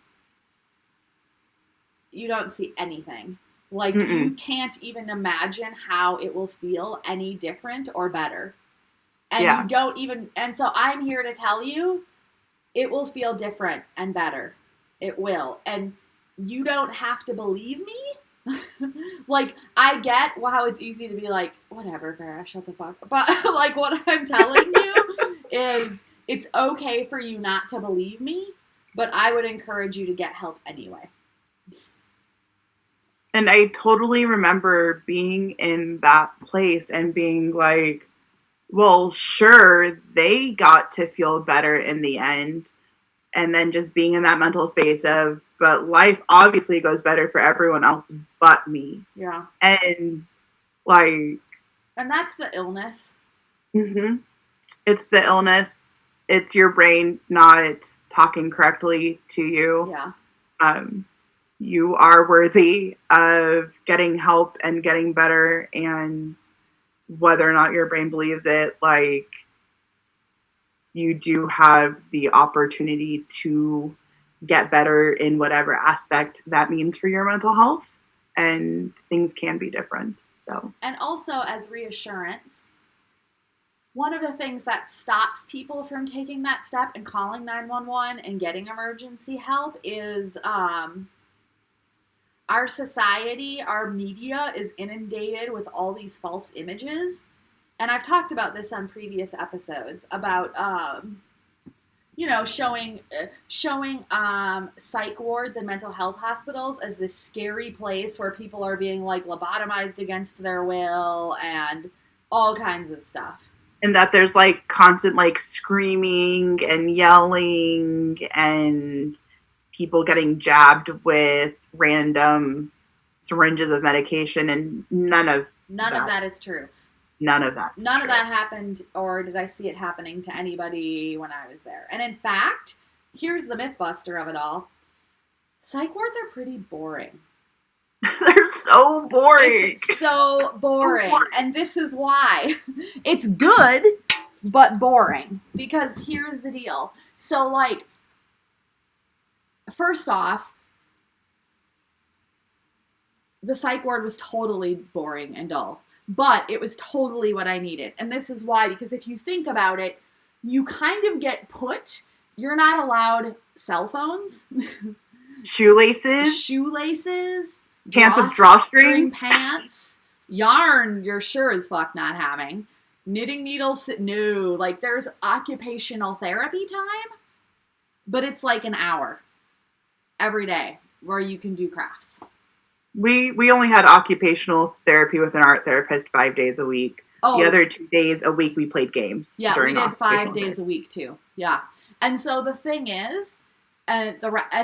you don't see anything. Like, you can't even imagine how it will feel any different or better. And you don't even, and so I'm here to tell you, it will feel different and better. It will. And you don't have to believe me. Like, I get how it's easy to be like, whatever, Farrah, shut the fuck up. But like, what I'm telling you is it's okay for you not to believe me, but I would encourage you to get help anyway. And I totally remember being in that place and being like, well, sure, they got to feel better in the end. And then just being in that mental space of, but life obviously goes better for everyone else but me. Yeah. And like, and that's the illness. Mm-hmm. It's the illness. It's your brain not talking correctly to you. Yeah. You are worthy of getting help and getting better, and whether or not your brain believes it, like, you do have the opportunity to get better in whatever aspect that means for your mental health, and things can be different. So, and also as reassurance, one of the things that stops people from taking that step and calling 911 and getting emergency help is our society, our media is inundated with all these false images. And I've talked about this on previous episodes about, showing psych wards and mental health hospitals as this scary place where people are being like lobotomized against their will and all kinds of stuff. And that there's like constant like screaming and yelling and people getting jabbed with random syringes of medication, and none of that is true. None of that happened, or did I see it happening to anybody when I was there. And in fact, here's the mythbuster of it all. Psych wards are pretty boring. They're so boring. It's so boring. And this is why. It's good, but boring. Because here's the deal. So, like, first off, the psych ward was totally boring and dull. But it was totally what I needed. And this is why, because if you think about it, you kind of get you're not allowed cell phones. Shoelaces. Pants with drawstrings. Pants. Yarn, you're sure as fuck not having. Knitting needles, no. Like, there's occupational therapy time, but it's like an hour every day where you can do crafts. We only had occupational therapy with an art therapist 5 days a week. Oh. The other 2 days a week we played games. Yeah, we did 5 days a week too. Yeah. And so the thing is, and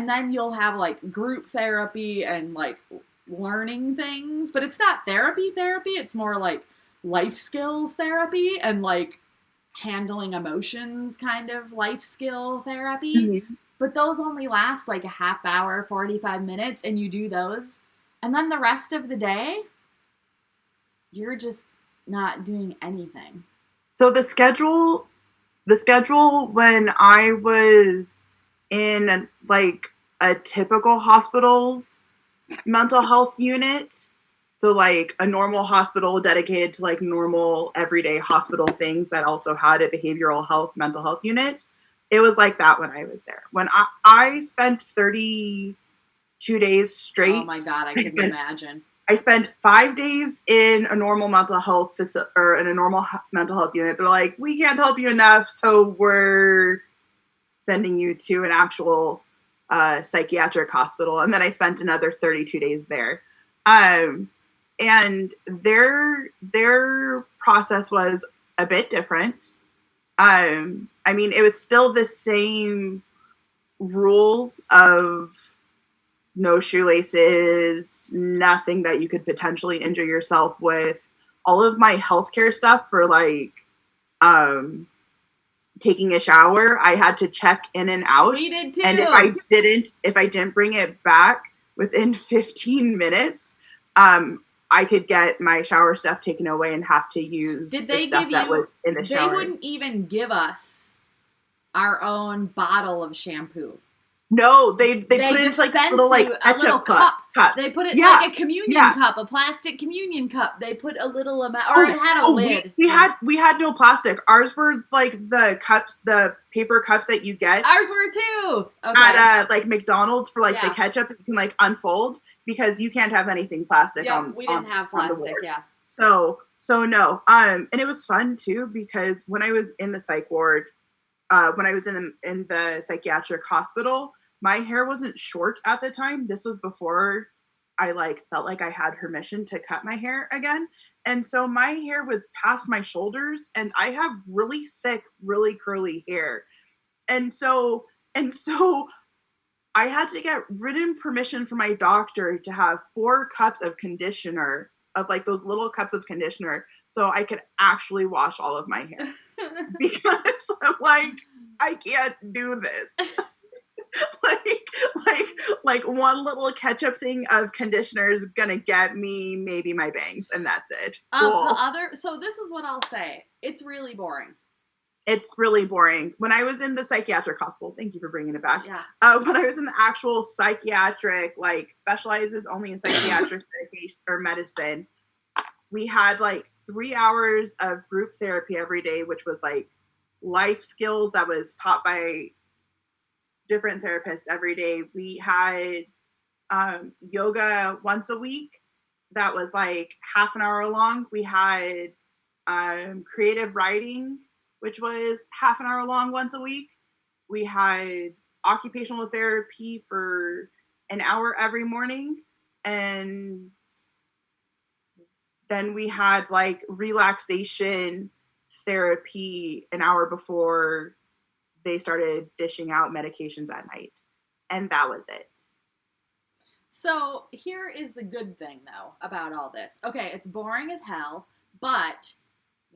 then you'll have like group therapy and like learning things, but it's not therapy. It's more like life skills therapy and like handling emotions kind of life skill therapy. Mm-hmm. But those only last like a half hour, 45 minutes, and you do those. And then the rest of the day, you're just not doing anything. So the schedule when I was in like a typical hospital's mental health unit, so like a normal hospital dedicated to like normal everyday hospital things that also had a behavioral health, mental health unit, it was like that when I was there. When I spent 32 days straight. Oh my God, I can imagine. I spent 5 days in a normal mental health or in a normal mental health unit. They're like, we can't help you enough, so we're sending you to an actual psychiatric hospital. And then I spent another 32 days there. And their process was a bit different. I mean, it was still the same rules of no shoelaces, nothing that you could potentially injure yourself with. All of my healthcare stuff for like taking a shower, I had to check in and out. We did too. And if I didn't bring it back within 15 minutes, I could get my shower stuff taken away and have to use the stuff that was in the shower. They wouldn't even give us our own bottle of shampoo. No, they put it into like a little like ketchup cup. They put it like a communion cup, a plastic communion cup. They put a little amount, or it had a lid. We had no plastic. Ours were like the cups, the paper cups that you get. Ours were too. Okay. At like McDonald's for like the ketchup that you can like unfold, because you can't have anything plastic. Yeah, we didn't have plastic. Yeah. So no. And it was fun too, because when I was in the psych ward, when I was in the psychiatric hospital, my hair wasn't short at the time. This was before I like felt like I had permission to cut my hair again. And so my hair was past my shoulders, and I have really thick, really curly hair. And so I had to get written permission from my doctor to have 4 cups of conditioner, of like those little cups of conditioner, so I could actually wash all of my hair. Because I'm like, I can't do this. like one little ketchup thing of conditioner is gonna get me maybe my bangs, and that's it. Cool. So this is what I'll say. It's really boring. It's really boring. When I was in the psychiatric hospital, thank you for bringing it back. Yeah. When I was in the actual psychiatric, like specializes only in psychiatric medication or medicine, we had like 3 hours of group therapy every day, which was like life skills that was taught by different therapists every day. We had yoga once a week that was like half an hour long. We had creative writing, which was half an hour long once a week. We had occupational therapy for an hour every morning. And then we had like relaxation therapy an hour before they started dishing out medications at night. And that was it. So here is the good thing, though, about all this. Okay, it's boring as hell, but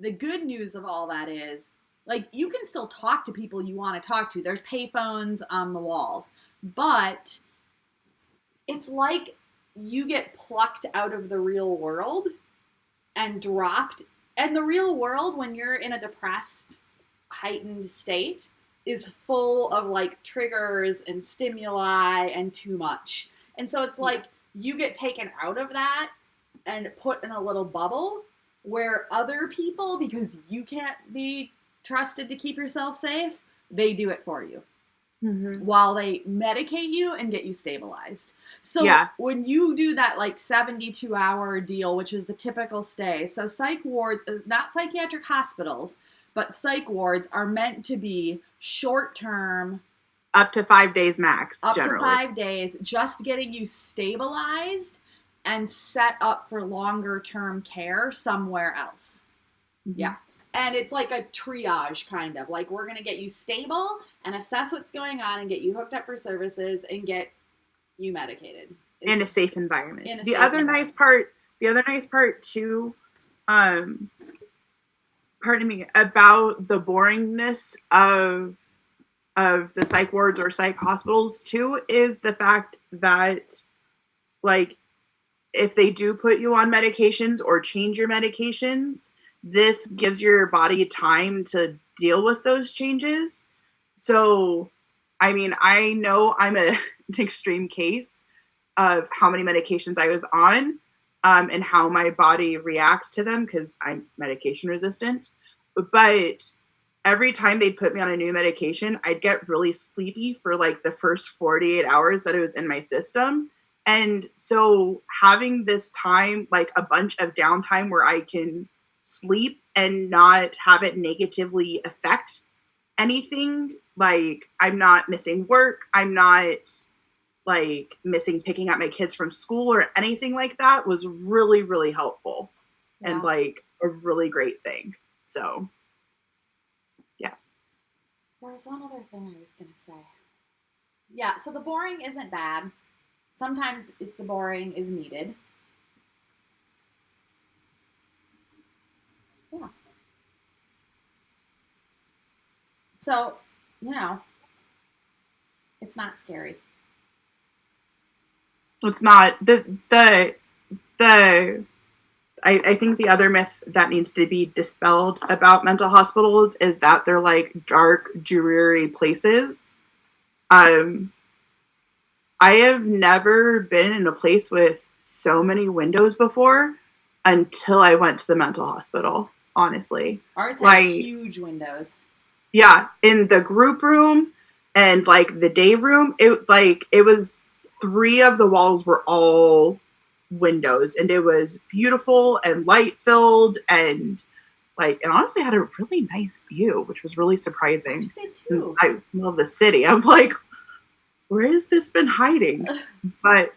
the good news of all that is, like, you can still talk to people you want to talk to. There's payphones on the walls. But it's like you get plucked out of the real world and dropped. And the real world, when you're in a depressed, heightened state, is full of, like, triggers and stimuli and too much. And so it's like you get taken out of that and put in a little bubble where other people, because you can't be trusted to keep yourself safe, they do it for you. Mm-hmm. While they medicate you and get you stabilized. So when you do that like 72-hour deal, which is the typical stay, so psych wards, not psychiatric hospitals, but psych wards are meant to be short-term. Up to 5 days max, generally. Up to 5 days, just getting you stabilized and set up for longer-term care somewhere else. Mm-hmm. Yeah. And it's like a triage, kind of. Like, we're going to get you stable and assess what's going on and get you hooked up for services and get you medicated. In a safe environment. The other nice part, too, pardon me, about the boringness of the psych wards or psych hospitals, too, is the fact that, like, if they do put you on medications or change your medications, this gives your body time to deal with those changes. So, I mean, I know I'm an extreme case of how many medications I was on and how my body reacts to them because I'm medication resistant. But every time they'd put me on a new medication, I'd get really sleepy for like the first 48 hours that it was in my system. And so having this time, like a bunch of downtime where I can sleep and not have it negatively affect anything, like I'm not missing work, I'm not like missing picking up my kids from school or anything like that, was really, really helpful and like a really great thing. So yeah. There was one other thing I was gonna say. Yeah, so the boring isn't bad. Sometimes the boring is needed. Yeah. So, you know, it's not scary. It's not. I think the other myth that needs to be dispelled about mental hospitals is that they're like dark, dreary places. I have never been in a place with so many windows before until I went to the mental hospital, honestly. Ours had huge windows. Yeah, in the group room and like the day room, it was 3 of the walls were all windows, and it was beautiful and light filled and like, and honestly had a really nice view, which was really surprising. I did too. I was in the middle of the city. I'm like, where has this been hiding? but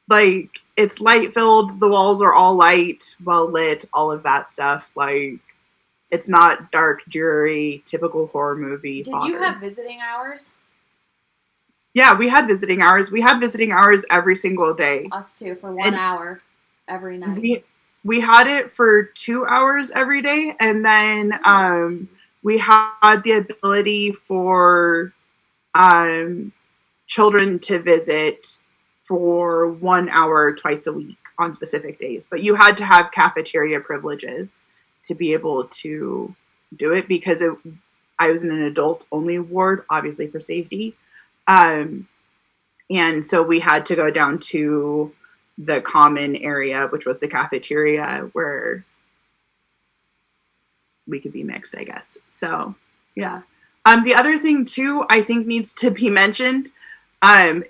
like it's light filled, the walls are all light, well lit, all of that stuff. Like, it's not dark, dreary, typical horror movie. Did you have visiting hours? Yeah, we had visiting hours. We had visiting hours every single day. Us too, for 1 hour every night. We had it for 2 hours every day, and then we had the ability for children to visit for 1 hour twice a week on specific days. But you had to have cafeteria privileges to be able to do it because I was in an adult only ward, obviously for safety. And so we had to go down to the common area, which was the cafeteria, where we could be mixed, I guess. So, yeah. The other thing, too, I think needs to be mentioned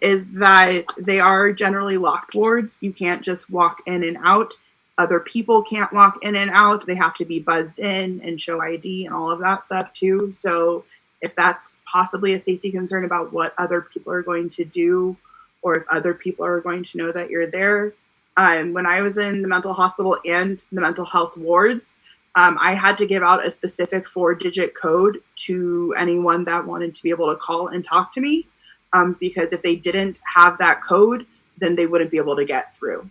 is that they are generally locked wards. You can't just walk in and out. Other people can't walk in and out. They have to be buzzed in and show ID and all of that stuff, too. So if that's possibly a safety concern about what other people are going to do, or if other people are going to know that you're there. When I was in the mental hospital and the mental health wards, I had to give out a specific 4-digit code to anyone that wanted to be able to call and talk to me, because if they didn't have that code, then they wouldn't be able to get through.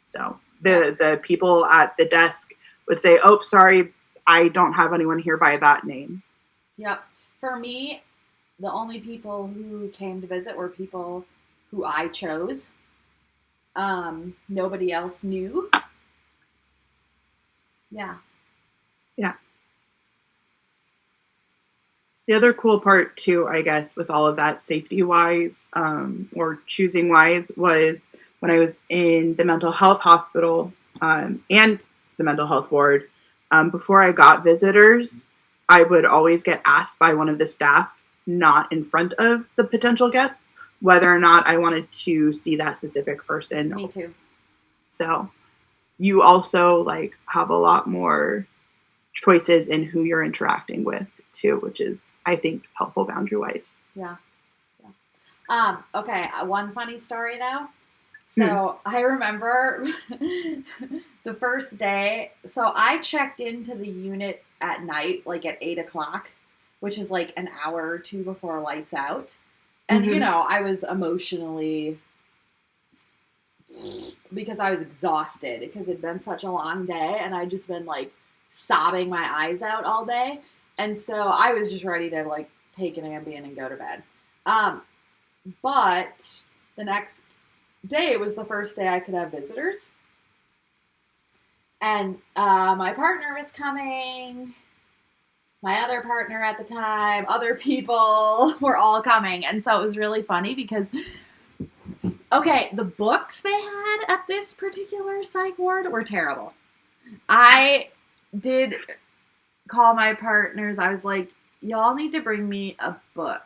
So the people at the desk would say, "Oh, sorry, I don't have anyone here by that name." Yep. For me, the only people who came to visit were people who I chose. Nobody else knew. Yeah. Yeah. The other cool part, too, I guess, with all of that safety-wise or choosing-wise was when I was in the mental health hospital and the mental health ward, before I got visitors, I would always get asked by one of the staff, not in front of the potential guests, whether or not I wanted to see that specific person. Me too. So you also have a lot more choices in who you're interacting with too, which is, I think, helpful boundary-wise. Yeah. Okay, one funny story though. So I remember the first day, so I checked into the unit at night, at 8:00, which is an hour or two before lights out. And, I was emotionally, because I was exhausted because it'd been such a long day and I'd just been sobbing my eyes out all day. And so I was just ready to take an Ambien and go to bed. But the next day was the first day I could have visitors. And my partner was coming. My other partner at the time, other people were all coming. And so it was really funny because, okay, the books they had at this particular psych ward were terrible. I did call my partners. I was like, y'all need to bring me a book,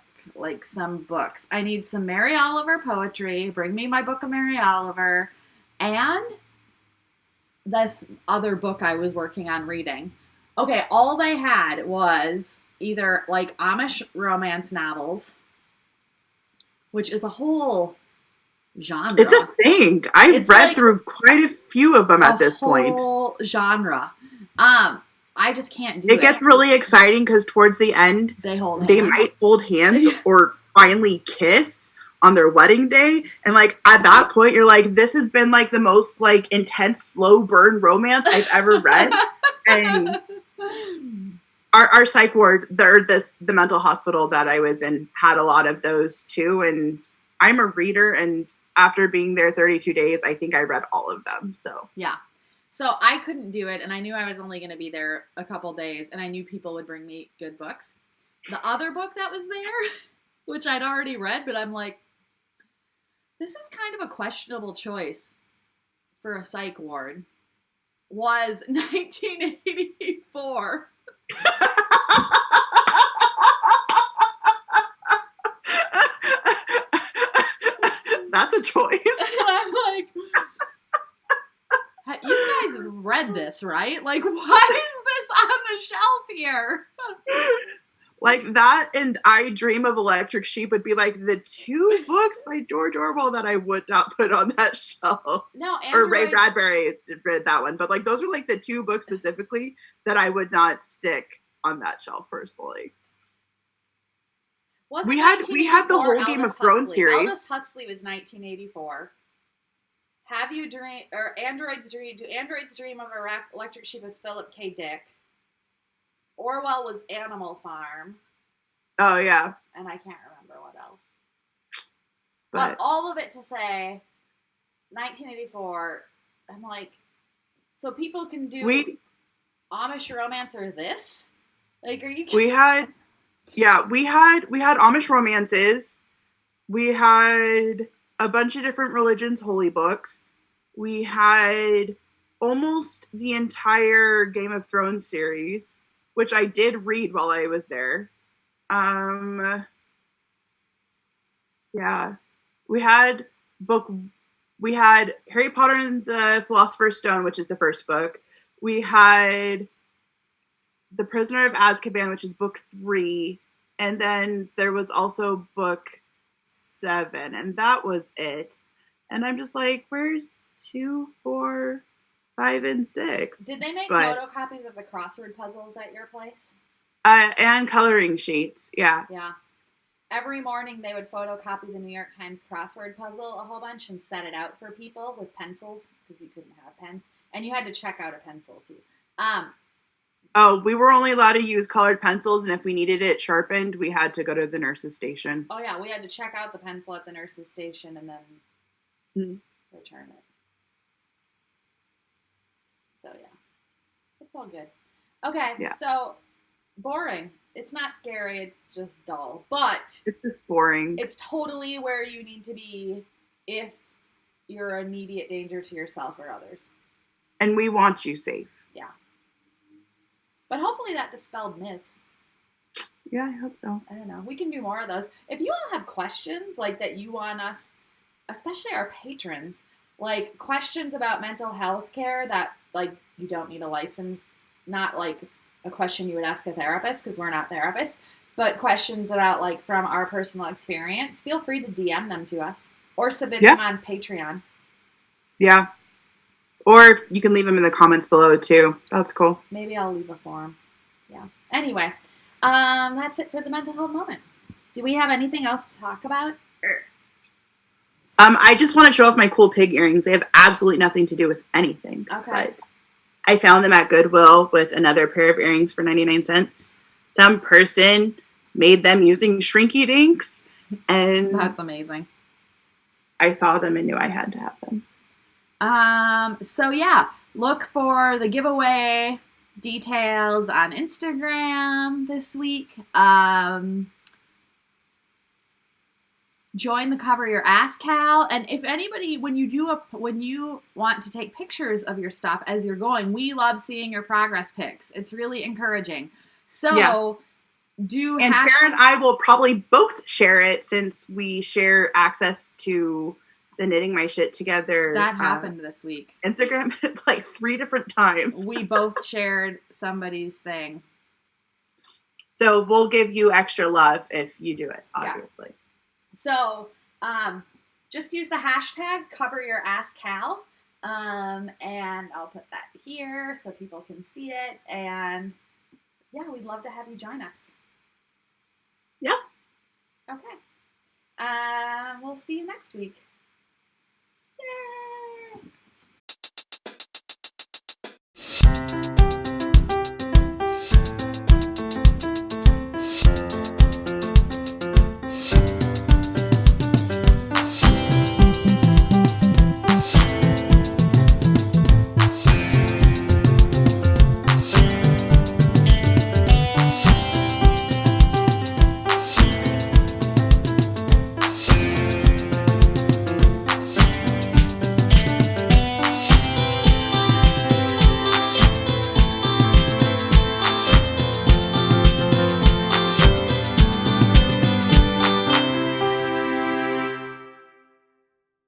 some books. I need some Mary Oliver poetry. Bring me my book of Mary Oliver. And this other book I was working on reading. Okay, all they had was either Amish romance novels, which is a whole genre. It's a thing. I've read through quite a few of them at this point. A whole genre. I just can't do it. It gets really exciting because towards the end, they might hold hands or finally kiss on their wedding day. And at that point, you're like, this has been the most intense, slow burn romance I've ever read. And our psych ward, the mental hospital that I was in, had a lot of those too. And I'm a reader, and after being there 32 days, I think I read all of them. So yeah. So I couldn't do it, and I knew I was only going to be there a couple days, and I knew people would bring me good books. The other book that was there, which I'd already read, but I'm like, this is kind of a questionable choice for a psych ward, was 1984. That's a choice. And I'm like, you guys read this, right? What is this on the shelf here? That and I Dream of Electric Sheep would be the two books by George Orwell that I would not put on that shelf. No, Andrew, or Ray Bradbury read that one, but those are the two books specifically that I would not stick on that shelf personally. Was we it had the 1984? whole Game Aldous of Thrones Huxley. series. Aldous Huxley was 1984. Have you dream or androids dream? Do androids dream of a electric sheep? Was Philip K. Dick. Orwell was Animal Farm. Oh yeah. And I can't remember what else. But all of it to say, 1984. I'm like, so people can do Amish romance or this? Like, are you kidding? We had Amish romances. We had a bunch of different religions' holy books. We had almost the entire Game of Thrones series, which I did read while I was there. Yeah. We had Harry Potter and the Philosopher's Stone, which is the first book. We had The Prisoner of Azkaban, which is book 3. And then there was also book 7. And that was it. And I'm just like, where's 2, 4, 5, and 6? Did they make photocopies of the crossword puzzles at your place? And coloring sheets, yeah. Yeah. Every morning they would photocopy the New York Times crossword puzzle a whole bunch and set it out for people with pencils because you couldn't have pens. And you had to check out a pencil too. We were only allowed to use colored pencils, and if we needed it sharpened, we had to go to the nurse's station. Oh yeah, we had to check out the pencil at the nurse's station and then return it. So yeah, it's all good. Okay, So boring. It's not scary, it's just dull. But it's just boring. It's totally where you need to be if you're an immediate danger to yourself or others. And we want you safe. Yeah. But hopefully that dispelled myths. Yeah, I hope so. I don't know. We can do more of those. If you all have questions like that you want us, especially our patrons, like questions about mental health care that like you don't need a license, not like a question you would ask a therapist because we're not therapists, but questions about like from our personal experience, feel free to DM them to us or submit them on Patreon. Yeah. Or you can leave them in the comments below too. That's cool. Maybe I'll leave a form. Yeah. Anyway, that's it for the mental health moment. Do we have anything else to talk about? I just want to show off my cool pig earrings. They have absolutely nothing to do with anything. Okay. But I found them at Goodwill with another pair of earrings for 99 cents. Some person made them using Shrinky Dinks. And that's amazing. I saw them and knew I had to have them. So yeah, look for the giveaway details on Instagram this week. Join the Cover Your Ass Cal, and if anybody, when you want to take pictures of your stuff as you're going, we love seeing your progress pics. It's really encouraging. So and Farrah and I will probably both share it since we share access to the Knitting My Shit Together. That happened this week. Instagram like 3 different times. We both shared somebody's thing. So we'll give you extra love if you do it, obviously. Yeah. So, just use the hashtag CoverYourAssCal, and I'll put that here so people can see it, and yeah, we'd love to have you join us. Yeah. Okay. We'll see you next week.